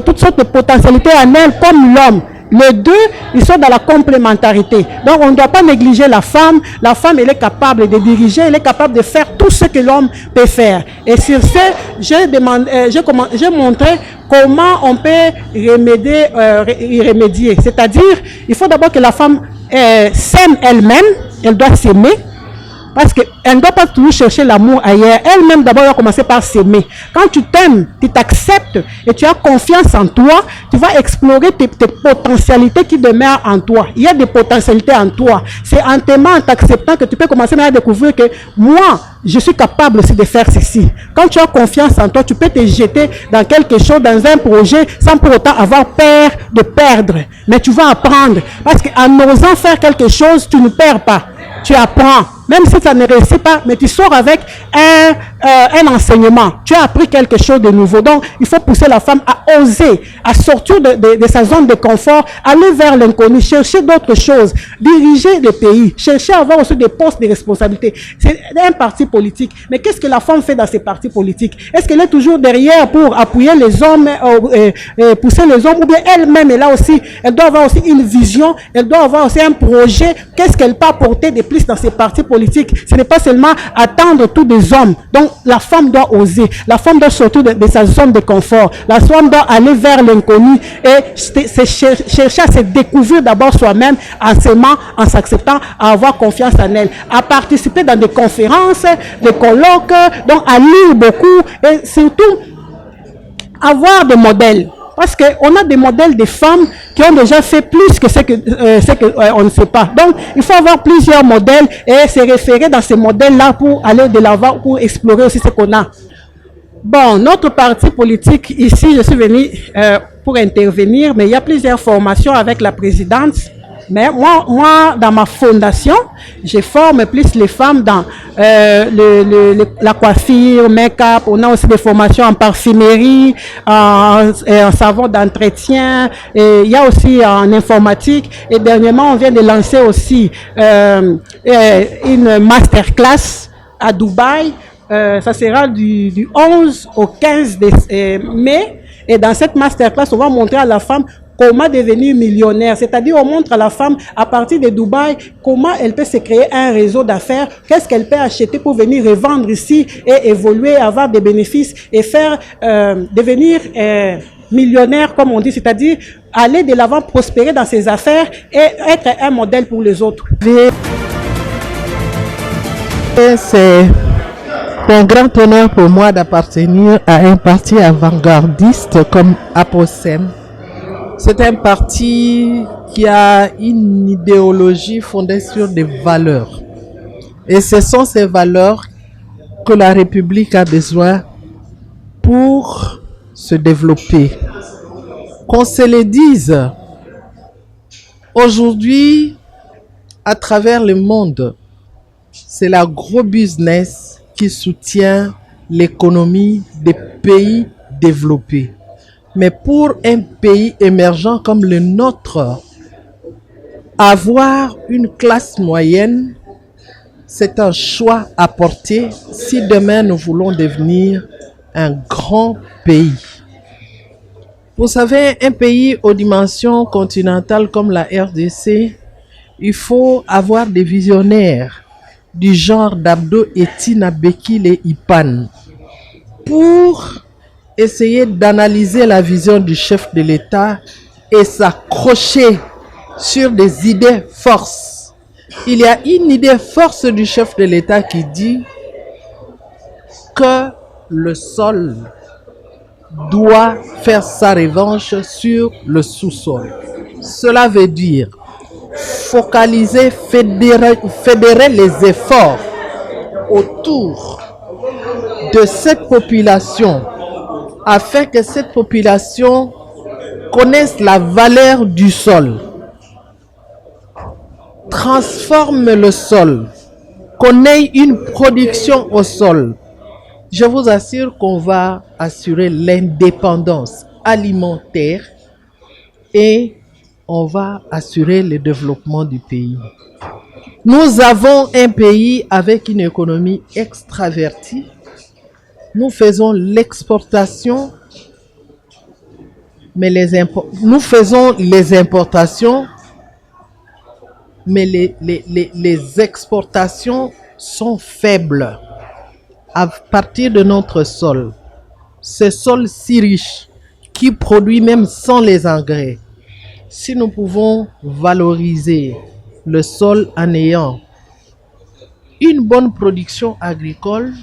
toutes sortes de potentialités en elle, comme l'homme. Les deux, ils sont dans la complémentarité. Donc, on ne doit pas négliger la femme. La femme, elle est capable de diriger, elle est capable de faire tout ce que l'homme peut faire. Et sur ce, j'ai montré comment on peut y remédier. C'est-à-dire, il faut d'abord que la femme s'aime elle-même, elle doit s'aimer. Parce qu'elle ne doit pas toujours chercher l'amour ailleurs. Elle-même, d'abord, elle va commencer par s'aimer. Quand tu t'aimes, tu t'acceptes et tu as confiance en toi, tu vas explorer tes potentialités qui demeurent en toi. Il y a des potentialités en toi. C'est en t'aimant, en t'acceptant que tu peux commencer à découvrir que moi, je suis capable aussi de faire ceci. Quand tu as confiance en toi, tu peux te jeter dans quelque chose, dans un projet, sans pour autant avoir peur de perdre. Mais tu vas apprendre. Parce qu'en osant faire quelque chose, tu ne perds pas. Tu apprends. Même si ça ne réussit pas, mais tu sors avec un enseignement. Tu as appris quelque chose de nouveau. Donc, il faut pousser la femme à oser, à sortir de sa zone de confort, aller vers l'inconnu, chercher d'autres choses, diriger le pays, chercher à avoir aussi des postes de responsabilité. C'est un parti politique. Mais qu'est-ce que la femme fait dans ces partis politiques? Est-ce qu'elle est toujours derrière pour appuyer les hommes, pousser les hommes, ou bien elle-même est là aussi? Elle doit avoir aussi une vision, elle doit avoir aussi un projet. Qu'est-ce qu'elle peut apporter de plus dans ces partis politiques? Ce n'est pas seulement attendre tous des hommes. Donc, la femme doit oser. La femme doit sortir de sa zone de confort. La femme doit aller vers l'inconnu et chercher à se découvrir d'abord soi-même en s'aimant, en s'acceptant, à avoir confiance en elle, à participer dans des conférences, des colloques, donc à lire beaucoup et surtout avoir des modèles. Parce qu'on a des modèles de femmes qui ont déjà fait plus que ce qu'on ne sait pas. Donc, il faut avoir plusieurs modèles et se référer dans ces modèles-là pour aller de l'avant, pour explorer aussi ce qu'on a. Bon, notre parti politique, ici, je suis venu pour intervenir, mais il y a plusieurs formations avec la présidente. Mais moi, dans ma fondation, je forme plus les femmes dans la coiffure, make-up. On a aussi des formations en parfumerie, en savon d'entretien. Et il y a aussi en informatique. Et dernièrement, on vient de lancer aussi une masterclass à Dubaï. Ça sera du 11 au 15 mai. Et dans cette masterclass, on va montrer à la femme comment devenir millionnaire. C'est-à-dire, on montre à la femme, à partir de Dubaï, comment elle peut se créer un réseau d'affaires, qu'est-ce qu'elle peut acheter pour venir revendre ici et évoluer, avoir des bénéfices et faire devenir millionnaire, comme on dit, c'est-à-dire aller de l'avant, prospérer dans ses affaires et être un modèle pour les autres. C'est un grand honneur pour moi d'appartenir à un parti avant-gardiste comme APOSEM. C'est un parti qui a une idéologie fondée sur des valeurs. Et ce sont ces valeurs que la République a besoin pour se développer. Qu'on se le dise, aujourd'hui, à travers le monde, c'est la gros business qui soutient l'économie des pays développés. Mais pour un pays émergent comme le nôtre, avoir une classe moyenne, c'est un choix à porter si demain nous voulons devenir un grand pays. Vous savez, un pays aux dimensions continentales comme la RDC, il faut avoir des visionnaires du genre d'Abdo Etina Bekile et Ipan pour essayer d'analyser la vision du chef de l'État et s'accrocher sur des idées forces. Il y a une idée force du chef de l'État qui dit que le sol doit faire sa revanche sur le sous-sol. Cela veut dire focaliser, fédérer les efforts autour de cette population afin que cette population connaisse la valeur du sol, transforme le sol, connaisse une production au sol. Je vous assure qu'on va assurer l'indépendance alimentaire et on va assurer le développement du pays. Nous avons un pays avec une économie extravertie. Nous faisons l'exportation, mais nous faisons les importations, mais les exportations sont faibles à partir de notre sol. Ce sol si riche qui produit même sans les engrais. Si nous pouvons valoriser le sol en ayant une bonne production agricole,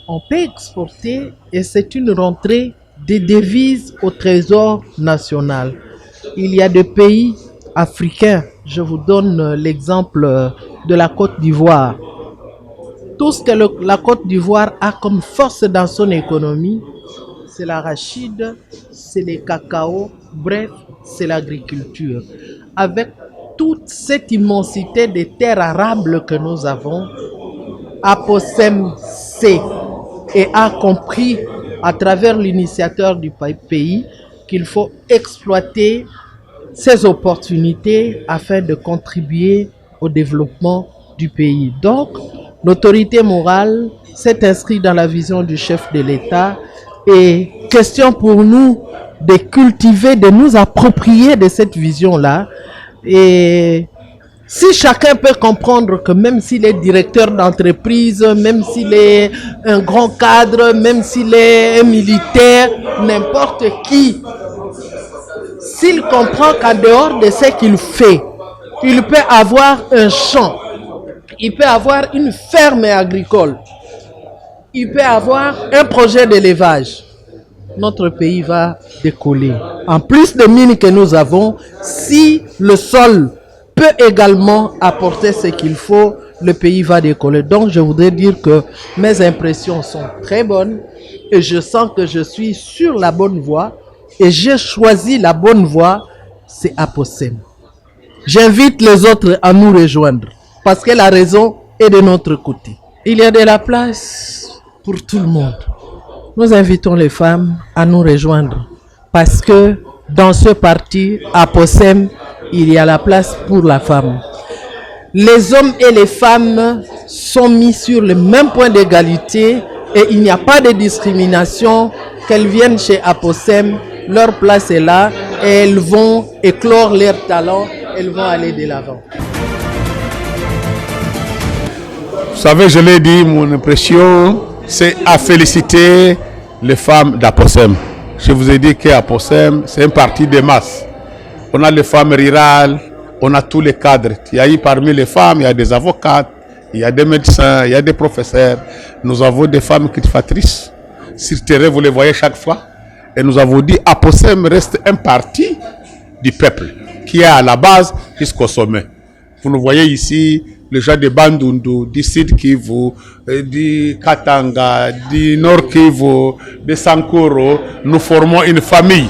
on peut exporter et c'est une rentrée des devises au trésor national. Il y a des pays africains, je vous donne l'exemple de la Côte d'Ivoire. Tout ce que la Côte d'Ivoire a comme force dans son économie, c'est l'arachide, c'est les cacao, bref, c'est l'agriculture. Avec toute cette immensité des terres arables que nous avons, Aposem sait et a compris à travers l'initiateur du pays qu'il faut exploiter ces opportunités afin de contribuer au développement du pays. Donc, l'autorité morale s'est inscrite dans la vision du chef de l'État et question pour nous de cultiver, de nous approprier de cette vision-là. Et si chacun peut comprendre que même s'il est directeur d'entreprise, même s'il est un grand cadre, même s'il est un militaire, n'importe qui, s'il comprend qu'en dehors de ce qu'il fait, il peut avoir un champ, il peut avoir une ferme agricole, il peut avoir un projet d'élevage, notre pays va décoller. En plus des mines que nous avons, si le sol peut également apporter ce qu'il faut, le pays va décoller. Donc je voudrais dire que mes impressions sont très bonnes et je sens que je suis sur la bonne voie et j'ai choisi la bonne voie, c'est Aposem. J'invite les autres à nous rejoindre parce que la raison est de notre côté. Il y a de la place pour tout le monde. Nous invitons les femmes à nous rejoindre parce que dans ce parti, Aposem, il y a la place pour la femme. Les hommes et les femmes sont mis sur le même point d'égalité et il n'y a pas de discrimination. Qu'elles viennent chez Aposem, leur place est là et elles vont éclore leurs talents, elles vont aller de l'avant. Vous savez, je l'ai dit, mon impression, c'est à féliciter les femmes d'Aposem. Je vous ai dit qu'Aposem, c'est un parti de masse. On a les femmes rurales, on a tous les cadres. Il y a eu parmi les femmes, il y a des avocates, il y a des médecins, il y a des professeurs. Nous avons des femmes cultivatrices. Sur le terrain, vous les voyez chaque fois. Et nous avons dit Aposem reste un parti du peuple qui est à la base jusqu'au sommet. Vous nous voyez ici, les gens de Bandundu, du Sud Kivu, du Katanga, du Nord Kivu, de Sankoro, nous formons une famille.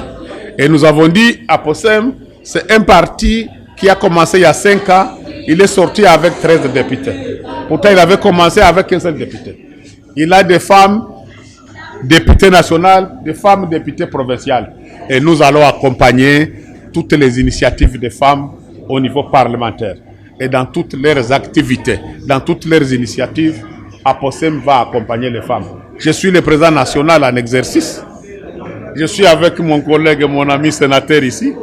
Et nous avons dit Aposem, c'est un parti qui a commencé il y a 5 ans. Il est sorti avec 13 députés. Pourtant, il avait commencé avec un seul député. Il a des femmes députées nationales, des femmes députées provinciales. Et nous allons accompagner toutes les initiatives des femmes au niveau parlementaire. Et dans toutes leurs activités, dans toutes leurs initiatives, Aposem va accompagner les femmes. Je suis le président national en exercice. Je suis avec mon collègue et mon ami sénateur ici,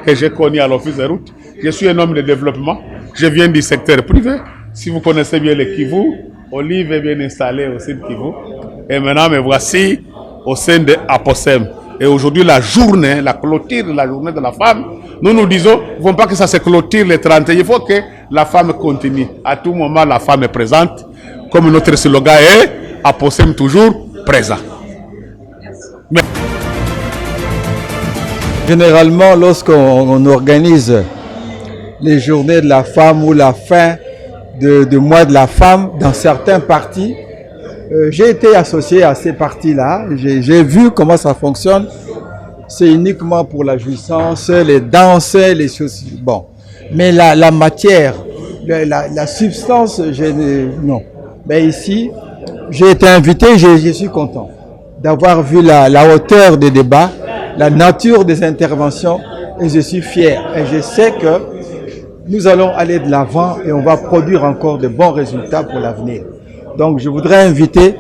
que j'ai connu à l'office de route. Je suis un homme de développement. Je viens du secteur privé. Si vous connaissez bien le Kivu, Olive est bien installée au sein de Kivu. Et maintenant, me voici au sein de Aposem. Et aujourd'hui, la journée, la clôture de la journée de la femme, nous disons, il ne faut pas que ça se clôture le 31. Il faut que la femme continue. À tout moment, la femme est présente. Comme notre slogan est, Aposem toujours présent. Merci. Généralement, lorsqu'on organise les journées de la femme ou la fin de mois de la femme dans certains partis, j'ai été associé à ces partis-là. J'ai vu comment ça fonctionne. C'est uniquement pour la jouissance, les danses, les choses. Bon. Mais la matière, la substance, non. Mais ici, j'ai été invité, je suis content d'avoir vu la hauteur des débats, la nature des interventions, et je suis fier. Et je sais que nous allons aller de l'avant et on va produire encore de bons résultats pour l'avenir. Donc je voudrais inviter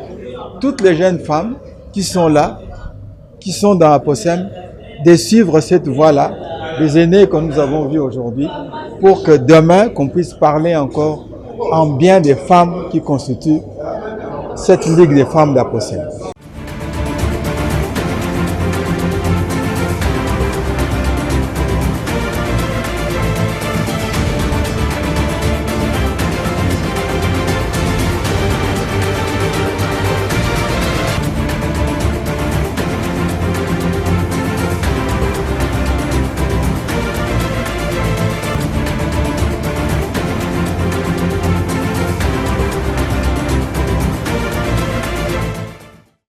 toutes les jeunes femmes qui sont là, qui sont dans Aposem, de suivre cette voie-là, les aînés que nous avons vus aujourd'hui, pour que demain, qu'on puisse parler encore en bien des femmes qui constituent cette Ligue des femmes d'Aposem.